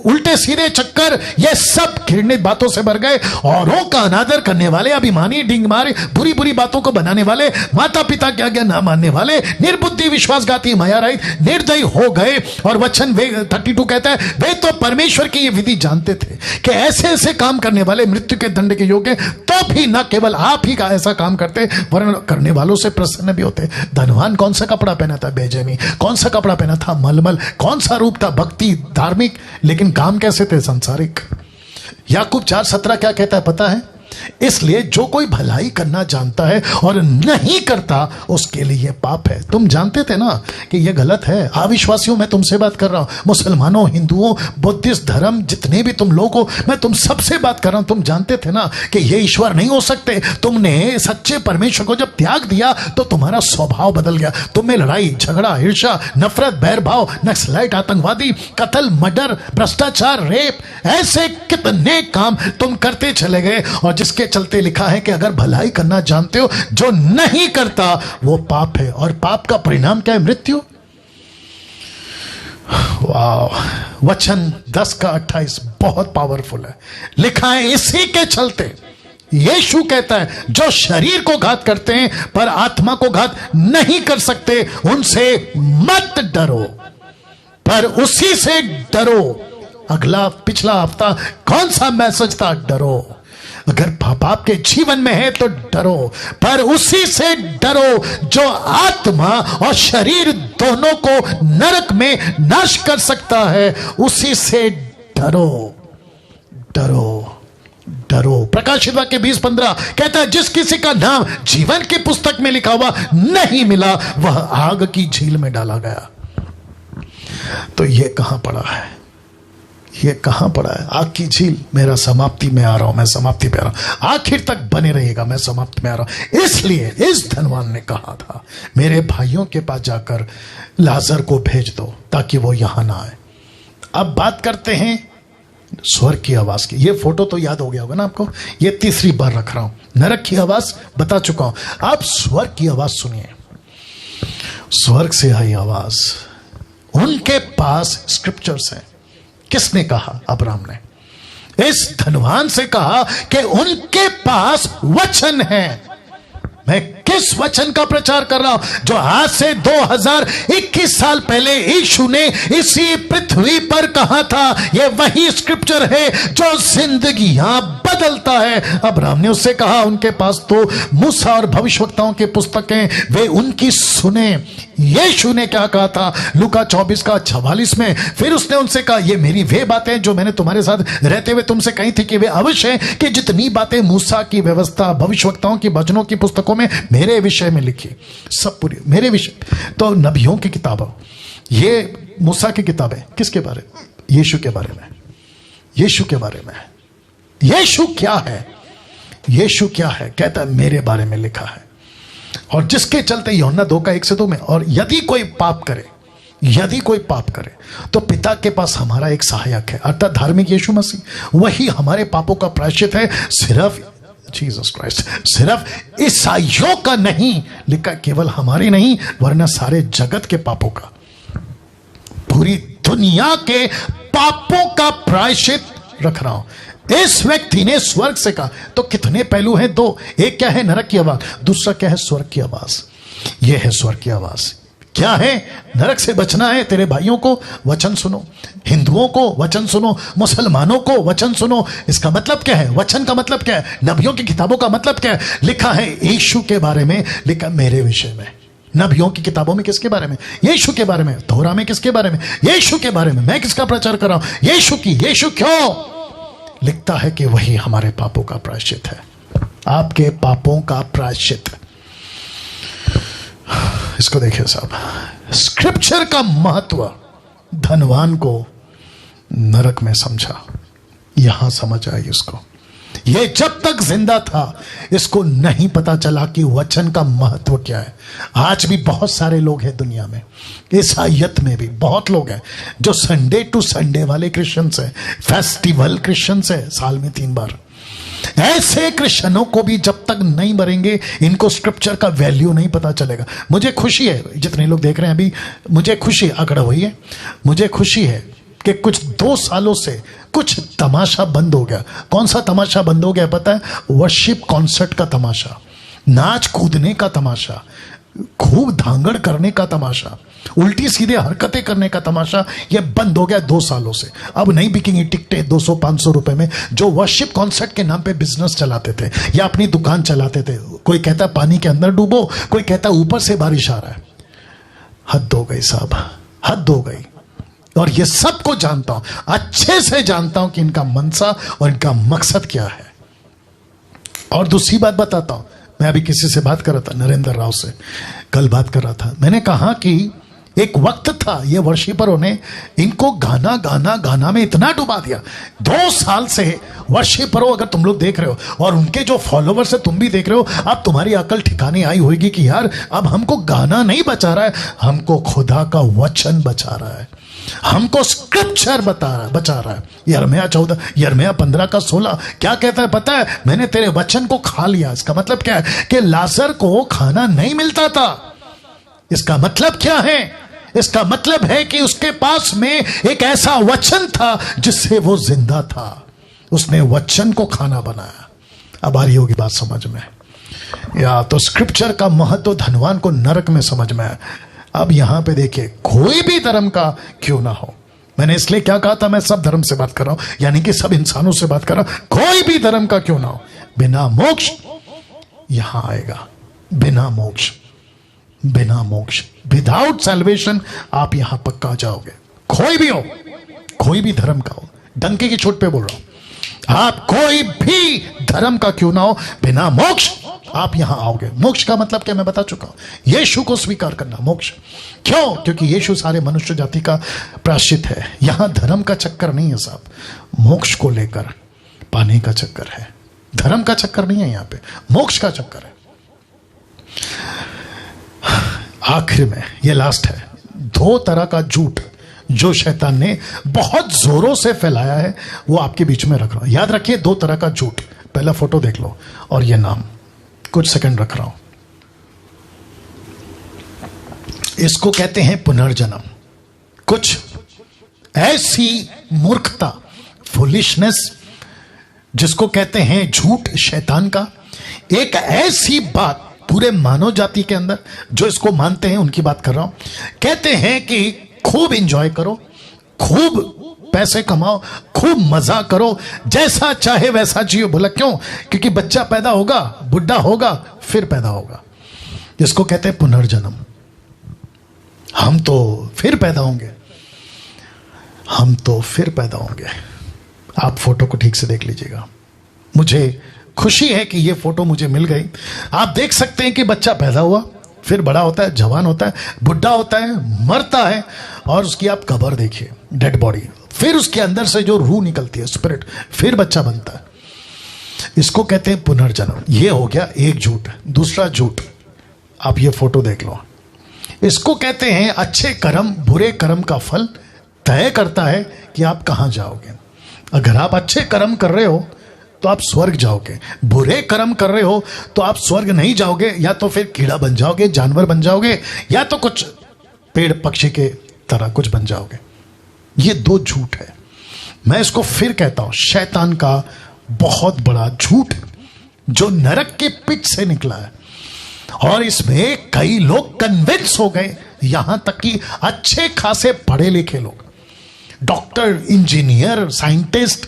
उल्टे सीधे चक्कर, ये सब घृणित बातों से भर गए। औरों का अनादर करने वाले, अभिमानी, डिंगमारी, बुरी बुरी बातों को बनाने वाले, माता पिता की आज्ञा ना मानने वाले, निर्बुद्धि, विश्वासघाती, माया रहित, निर्दयी हो गए। और वचन 32 कहता है, वे तो परमेश्वर की ये विधि जानते थे कि ऐसे ऐसे काम करने वाले मृत्यु के दंड के योग्य, तो भी न केवल आप ही का ऐसा काम करते, वरन करने वालों से प्रसन्न भी होते। धनवान कौन सा कपड़ा पहना था? बेजेमी। कौन सा कपड़ा पहना था? मलमल। कौन सा रूप था? भक्ति, धार्मिक, लेकिन काम कैसे थे? संसारिक। याकूब 4:17 क्या कहता है पता है? इसलिए जो कोई भलाई करना जानता है और नहीं करता, उसके लिए पाप है। तुम जानते थे ना कि यह गलत है। अविश्वासियों, मैं तुमसे बात कर रहा हूं, मुसलमानों, हिंदुओं, बुद्धिस्ट धर्म, जितने भी तुम लोग हो, मैं तुम सबसे बात कर रहा हूं। तुम जानते थे ना कि ये ईश्वर नहीं हो सकते। तुमने सच्चे परमेश्वर को जब त्याग दिया तो तुम्हारा स्वभाव बदल गया। तुम में लड़ाई, झगड़ा, ईर्ष्या, नफरत, बैरभाव, नक्सलाइट, आतंकवादी, कत्ल, मर्डर, भ्रष्टाचार, रेप, ऐसे कितने काम तुम करते चले गए। और जिस जिसके चलते लिखा है कि अगर भलाई करना जानते हो, जो नहीं करता वो पाप है, और पाप का परिणाम क्या है? मृत्यु। वाह, वचन 10 का 28 बहुत पावरफुल है। लिखा है इसी के चलते यीशु कहता है, जो शरीर को घात करते हैं पर आत्मा को घात नहीं कर सकते, उनसे मत डरो, पर उसी से डरो। अगला पिछला हफ्ता कौन सा मैसेज था? डरो। अगर पाप के जीवन में है तो डरो, पर उसी से डरो जो आत्मा और शरीर दोनों को नरक में नाश कर सकता है। उसी से डरो, डरो, डरो। प्रकाशित वाक्य 20:15 कहता है, जिस किसी का नाम जीवन की पुस्तक में लिखा हुआ नहीं मिला, वह आग की झील में डाला गया। तो ये कहां पड़ा है? ये कहां पड़ा है? आग की झील। मेरा समाप्ति में आ रहा हूं, मैं समाप्ति पे आ रहा हूं, आखिर तक बने रहिएगा, मैं समाप्ति में आ रहा हूं। इसलिए इस धनवान ने कहा था, मेरे भाइयों के पास जाकर लाजर को भेज दो ताकि वो यहां ना आए। अब बात करते हैं स्वर्ग की आवाज की। ये फोटो तो याद हो गया होगा ना आपको, ये तीसरी बार रख रहा हूं। नरक की आवाज बता चुका हूं, आप स्वर्ग की आवाज सुनिए। स्वर्ग से आई आवाज, उनके पास स्क्रिप्चर्स हैं। किसने कहा? अब्राहम ने इस धनवान से कहा कि उनके पास वचन है। मैं किस वचन का प्रचार कर रहा हूं? जो आज से 2021 साल पहले यीशु ने इसी पृथ्वी पर कहा था। यह वही स्क्रिप्चर है जो जिंदगियां बदलता है। अब्राहम ने उससे कहा, उनके पास तो मूसा और भविष्यवक्ताओं की पुस्तकें, वे उनकी सुने। यीशु ने क्या कहा था? लूका 24 का 44 में फिर उसने उनसे कहा, ये मेरी वे बातें जो मैंने तुम्हारे साथ रहते हुए तुमसे कही थी कि वे अवश्य है कि जितनी बातें मूसा की व्यवस्था, भविष्यवक्ताओं की भजनों की पुस्तकों में मेरे विषय में लिखी, सब पूरी मेरे विषय। तो नबियों की किताबों, ये मूसा की किताबें किसके बारे में? यीशु के बारे में। यीशु के बारे में। यीशु क्या है? यीशु क्या है? कहता है मेरे बारे में लिखा है। और जिसके चलते यूहन्ना 2 का 1 से 2 में, और यदि कोई पाप करे, यदि कोई पाप करे तो पिता के पास हमारा एक सहायक है, अर्थात धार्मिक यीशु मसीह। वही हमारे पापों का प्रायश्चित है। सिर्फ जीसस क्राइस्ट, सिर्फ ईसाइयों का नहीं लिखा, केवल हमारे नहीं वरना सारे जगत के पापों का, पूरी दुनिया के पापों का प्रायश्चित रख रहा हूं। इस व्यक्ति ने स्वर्ग से कहा। तो कितने पहलू हैं? 2। एक क्या है? नरक की आवाज। दूसरा क्या है? स्वर्ग की आवाज। यह है स्वर्ग की आवाज। क्या है? नरक से बचना है, तेरे भाइयों को वचन सुनो, हिंदुओं को वचन सुनो, मुसलमानों को वचन सुनो। इसका मतलब क्या है? वचन का मतलब क्या है? नबियों की किताबों का मतलब क्या है? लिखा है यीशु के बारे में, लिखा मेरे विषय में। नबियों की किताबों में किसके बारे में? यीशु के बारे में। तोरा में किसके बारे में? यीशु के बारे में। मैं किसका प्रचार कर रहा हूं? यीशु की। यीशु क्यों? लिखता है कि वही हमारे पापों का प्रायश्चित है, आपके पापों का प्रायश्चित। इसको देखिए साहब, स्क्रिप्चर का महत्व धनवान को नरक में समझा, यहां समझ आई उसको। ये जब तक जिंदा था इसको नहीं पता चला कि वचन का महत्व क्या है। आज भी बहुत सारे लोग हैं दुनिया में, ईसाइयत में भी बहुत लोग हैं जो संडे टू संडे वाले क्रिश्चियंस हैं, फेस्टिवल क्रिश्चियंस हैं, साल में 3 बार। ऐसे क्रिश्चियनों को भी जब तक नहीं मरेंगे इनको स्क्रिप्चर का वैल्यू नहीं पता चलेगा। मुझे खुशी है, जितने लोग देख रहे हैं अभी, मुझे खुशी अकड़ हुई है, मुझे खुशी है कि कुछ 2 सालों से कुछ तमाशा बंद हो गया। कौन सा तमाशा बंद हो गया पता है? वर्शिप कॉन्सर्ट का तमाशा, नाच कूदने का तमाशा, खूब धांगड़ करने का तमाशा, उल्टी सीधे हरकतें करने का तमाशा, यह बंद हो गया 2 सालों से। अब नहीं बिकेंगी टिकटें 200-500 रुपए में। जो वर्शिप कॉन्सर्ट के नाम पे बिजनेस चलाते थे या अपनी दुकान चलाते थे, कोई कहता पानी के अंदर डूबो, कोई कहता ऊपर से बारिश आ रहा है। हद हो गई साहब, हद हो गई। और ये सबको जानता हूं, अच्छे से जानता हूं कि इनका मनसा और इनका मकसद क्या है। और दूसरी बात बताता हूं, मैं अभी किसी से बात कर रहा था, नरेंद्र राव से कल बात कर रहा था। मैंने कहा कि एक वक्त था ये वर्शिपरों ने इनको गाना गाना गाना में इतना डुबा दिया। 2 साल से वर्शिपरों, अगर तुम लोग देख रहे हो और उनके जो फॉलोवर्स है तुम भी देख रहे हो, अब तुम्हारी अकल ठिकाने आई होगी कि यार अब हमको गाना नहीं बचा रहा है, हमको खुदा का वचन बचा रहा है। हमको स्क्रिप्चर बचा रहा है। यिर्मयाह 14, यिर्मयाह 15 का 16 क्या कहता है पता है? मैंने तेरे वचन को खा लिया। इसका मतलब क्या है? कि लाजर को खाना नहीं मिलता था। इसका मतलब क्या है? इसका मतलब है कि उसके पास में एक ऐसा वचन था जिससे वो जिंदा था। उसने वचन को खाना बनाया। अब आ रही होगी बात समझ में? या तो स्क्रिप्चर का महत्व धनवान को नरक में समझ में आया। अब यहां पे देखिए, कोई भी धर्म का क्यों ना हो, मैंने इसलिए क्या कहा था, मैं सब धर्म से बात कर रहा हूं, यानी कि सब इंसानों से बात कर रहा हूं। कोई भी धर्म का क्यों ना हो, बिना मोक्ष यहां आएगा। बिना मोक्ष, बिना मोक्ष, विदाउट सैल्वेशन आप यहां पक्का जाओगे। कोई भी हो, कोई भी धर्म का हो, डंके की चोट पे बोल रहा हूं, आप कोई भी धर्म का क्यों ना हो, बिना मोक्ष आप यहां आओगे। मोक्ष का मतलब क्या मैं बता चुका हूं। यीशु को स्वीकार करना मोक्ष। क्यों? क्योंकि यीशु सारे मनुष्य जाति का प्रायश्चित है। यहां धर्म का चक्कर नहीं है साहब, मोक्ष को लेकर पाने का चक्कर है। धर्म का चक्कर नहीं है यहां पे, मोक्ष का चक्कर है। आखिर में ये लास्ट है, 2 तरह का झूठ जो शैतान ने बहुत जोरों से फैलाया है, वो आपके बीच में रख रहा हूं। याद रखिए, 2 तरह का झूठ। पहला फोटो देख लो और ये नाम कुछ सेकंड रख रहा हूं। इसको कहते हैं पुनर्जन्म। कुछ ऐसी मूर्खता, फुलिशनेस, जिसको कहते हैं झूठ शैतान का, एक ऐसी बात पूरे मानव जाति के अंदर जो इसको मानते हैं उनकी बात कर रहा हूं। कहते हैं कि खूब एंजॉय करो, खूब पैसे कमाओ, खूब मजा करो, जैसा चाहे वैसा जियो। बोला क्यों? क्योंकि बच्चा पैदा होगा, बुढ़ा होगा, फिर पैदा होगा। जिसको कहते हैं पुनर्जन्म। हम तो फिर पैदा होंगे, हम तो फिर पैदा होंगे। आप फोटो को ठीक से देख लीजिएगा। मुझे खुशी है कि ये फोटो मुझे मिल गई। आप देख सकते हैं कि बच्चा पैदा हुआ, फिर बड़ा होता है, जवान होता है, बुढ़ा होता है, मरता है, और उसकी आप कब्र देखिए, डेड बॉडी, फिर उसके अंदर से जो रूह निकलती है, स्पिरिट, फिर बच्चा बनता है। इसको कहते हैं पुनर्जन्म। ये हो गया एक झूठ। दूसरा झूठ, आप ये फोटो देख लो। इसको कहते हैं अच्छे कर्म बुरे कर्म का फल तय करता है कि आप कहां जाओगे। अगर आप अच्छे कर्म कर रहे हो तो आप स्वर्ग जाओगे, बुरे कर्म कर रहे हो तो आप स्वर्ग नहीं जाओगे, या तो फिर कीड़ा बन जाओगे, जानवर बन जाओगे, या तो कुछ पेड़ पक्षी के तरह कुछ बन जाओगे। ये 2 झूठ है। मैं इसको फिर कहता हूं, शैतान का बहुत बड़ा झूठ जो नरक के पिट से निकला है। और इसमें कई लोग कन्विंस हो गए, यहां तक कि अच्छे खासे पढ़े लिखे लोग, डॉक्टर, इंजीनियर, साइंटिस्ट,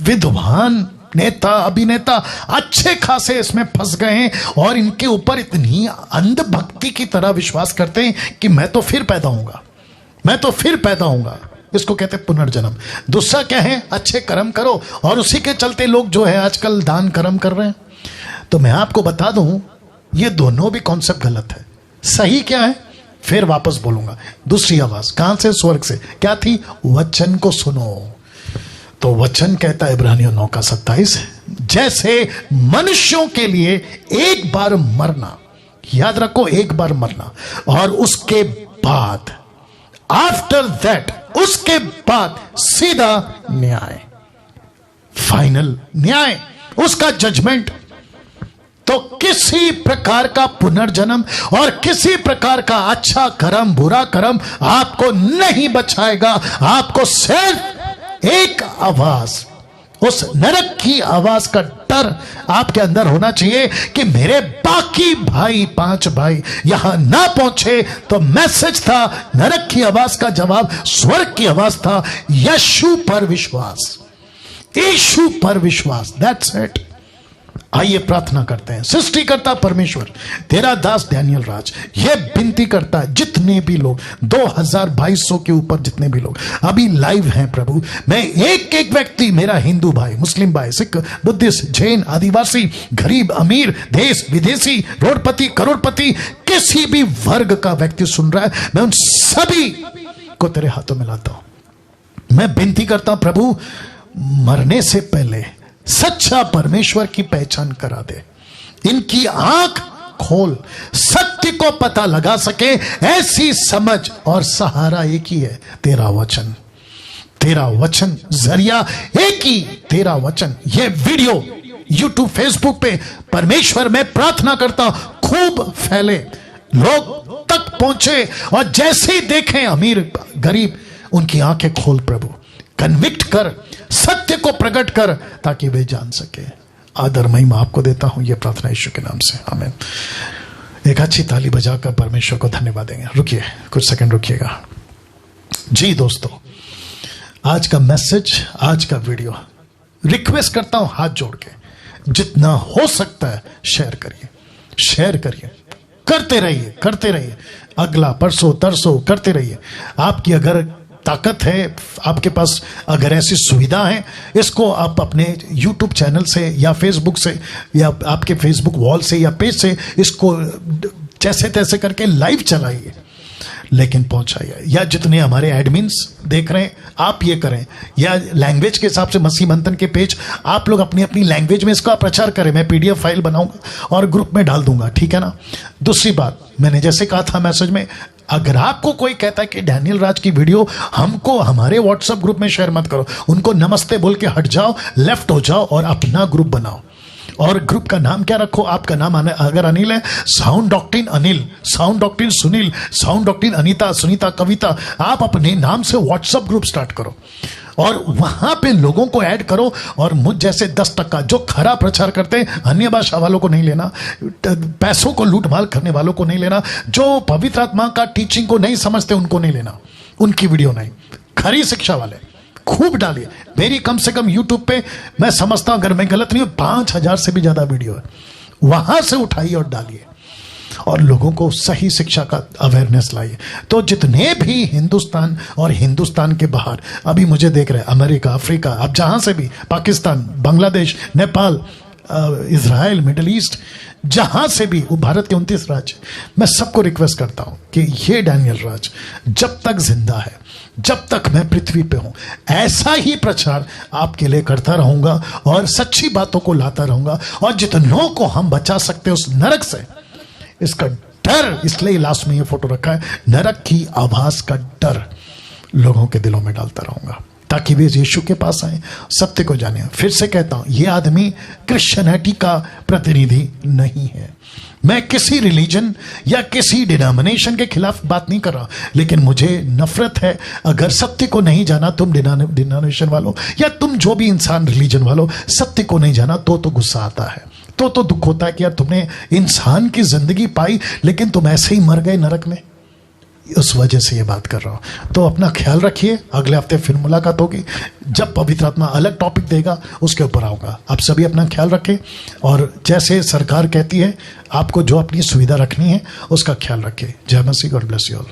विद्वान, नेता, अभिनेता, अच्छे खासे इसमें फंस गए हैं और इनके ऊपर इतनी अंधभक्ति की तरह विश्वास करते हैं कि मैं तो फिर पैदा होऊंगा, मैं तो फिर पैदा होऊंगा। इसको कहते हैं पुनर्जन्म। दूसरा क्या है? अच्छे कर्म करो, और उसी के चलते लोग जो है आजकल दान कर्म कर रहे हैं। तो मैं आपको बता दूं, ये दोनों भी कॉन्सेप्ट गलत है। सही क्या है फिर वापस बोलूंगा। दूसरी आवाज कहां से? स्वर्ग से। क्या थी? वचन को सुनो। तो वचन कहता है इब्रानियों 9:27, जैसे मनुष्यों के लिए एक बार मरना, याद रखो, एक बार मरना, और उसके बाद आफ्टर दैट, उसके बाद सीधा न्याय, फाइनल न्याय, उसका जजमेंट। तो किसी प्रकार का पुनर्जन्म और किसी प्रकार का अच्छा कर्म बुरा कर्म आपको नहीं बचाएगा। आपको सिर्फ एक आवाज, उस नरक की आवाज का डर आपके अंदर होना चाहिए कि मेरे बाकी भाई 5 भाई यहां ना पहुंचे। तो मैसेज था, नरक की आवाज का जवाब स्वर्ग की आवाज था, यीशु पर विश्वास, यीशु पर विश्वास। That's it. आइए प्रार्थना करते हैं। सृष्टिकर्ता परमेश्वर, तेरा दास डैनियल राज ये विनती करता है, जितने भी लोग 2200 के ऊपर जितने भी लोग अभी लाइव हैं प्रभु, मैं एक एक व्यक्ति, मेरा हिंदू भाई, मुस्लिम भाई, सिख, बुद्धिस्ट, जैन, आदिवासी, गरीब, अमीर, देश विदेशी, रोडपति, करोड़पति, किसी भी वर्ग का व्यक्ति सुन रहा है, मैं उन सभी को तेरे हाथों में लाता हूं। मैं विनती करता हूं प्रभु, मरने से पहले सच्चा परमेश्वर की पहचान करा दे। इनकी आंख खोल, सत्य को पता लगा सके ऐसी समझ और सहारा एक ही है, तेरा वचन। तेरा वचन जरिया एक ही, तेरा वचन। ये वीडियो YouTube फेसबुक पे परमेश्वर में प्रार्थना करता हूं खूब फैले, लोग तक पहुंचे, और जैसे ही देखें अमीर गरीब, उनकी आंखें खोल प्रभु, कन्विक्ट कर, सत्य को प्रकट कर, ताकि वे जान सके। आदर महिमा आपको देता हूं, यह प्रार्थना यीशु के नाम से, आमीन। एक अच्छी ताली बजाकर परमेश्वर को धन्यवाद देंगे। रुकिए, कुछ सेकंड रुकिएगा। जी दोस्तों, आज का मैसेज, आज का वीडियो, रिक्वेस्ट करता हूं हाथ जोड़ के, जितना हो सकता है शेयर करिए, शेयर करिए, करते रहिए, करते रहिए, अगला परसों तरसों करते रहिए। आपकी अगर ताकत है, आपके पास अगर ऐसी सुविधा है, इसको आप अपने YouTube चैनल से या फेसबुक से या आपके फेसबुक वॉल से या पेज से इसको जैसे तैसे करके लाइव चलाइए, लेकिन पहुंचाइए। या जितने हमारे एडमिन्स देख रहे हैं आप ये करें, या लैंग्वेज के हिसाब से मसीह मंथन के पेज आप लोग अपनी अपनी लैंग्वेज में इसका प्रचार करें। मैं PDF फाइल बनाऊंगा और ग्रुप में डाल दूंगा, ठीक है ना। दूसरी बात, मैंने जैसे कहा था मैसेज में, अगर आपको कोई कहता है कि डैनियल राज की वीडियो हमको हमारे व्हाट्सएप ग्रुप में शेयर मत करो, उनको नमस्ते बोल के हट जाओ, लेफ्ट हो जाओ और अपना ग्रुप बनाओ। और ग्रुप का नाम क्या रखो? आपका नाम अगर अनिल है, sound doctrine Anil, sound doctrine Sunil, sound doctrine Anita, Sunita, Kavita, आप अपने नाम से व्हाट्सएप ग्रुप स्टार्ट करो और वहां पे लोगों को ऐड करो। और मुझ जैसे 10% जो खरा प्रचार करते हैं, अन्य भाषा वालों को नहीं लेना, पैसों को लूटमाल करने वालों को नहीं लेना, जो पवित्र आत्मा का टीचिंग को नहीं समझते उनको नहीं लेना, उनकी वीडियो नहीं, खरी शिक्षा वाले खूब डालिए। मेरी कम से कम YouTube पे, मैं समझता हूं अगर मैं गलत नहीं हूं, 5000 से भी ज्यादा वीडियो है, वहां से उठाइए और डालिए और लोगों को सही शिक्षा का अवेयरनेस लाइए। तो जितने भी हिंदुस्तान और हिंदुस्तान के बाहर अभी मुझे देख रहे हैं, अमेरिका, अफ्रीका, अब जहां से भी, Pakistan, Bangladesh, Nepal, Israel, middle east, जहां से भी, वो भारत के 29 राज्य, मैं सबको रिक्वेस्ट करता हूं कि ये डैनियल राज जब तक जिंदा है, जब तक मैं पृथ्वी पे हूं, ऐसा ही प्रचार आपके लिए करता रहूंगा और सच्ची बातों को लाता रहूंगा। और जितनों को हम बचा सकते हैं उस नरक से, इसका डर, इसलिए लास्ट में ये फोटो रखा है, नरक की आवाज का डर लोगों के दिलों में डालता रहूंगा, ताकि वे यीशु के पास आए, सत्य को जाने। फिर से कहता हूं, यह आदमी क्रिश्चियनिटी का प्रतिनिधि नहीं है। मैं किसी रिलीजन या किसी डिनोमिनेशन के खिलाफ बात नहीं कर रहा, लेकिन मुझे नफरत है अगर सत्य को नहीं जाना तुम डिनोमिनेशन वालों, या तुम जो भी इंसान रिलीजन वालों, सत्य को नहीं जाना तो गुस्सा आता है, तो दुख होता है कि यार तुमने इंसान की जिंदगी पाई लेकिन तुम ऐसे ही मर गए नरक में। उस वजह से ये बात कर रहा हूं। तो अपना ख्याल रखिए, अगले हफ्ते फिर मुलाकात होगी, जब पवित्र आत्मा अलग टॉपिक देगा उसके ऊपर आऊंगा। आप सभी अपना ख्याल रखें, और जैसे सरकार कहती है आपको जो अपनी सुविधा रखनी है उसका ख्याल रखें। जय मसीह, गॉड ब्लेस यू ऑल।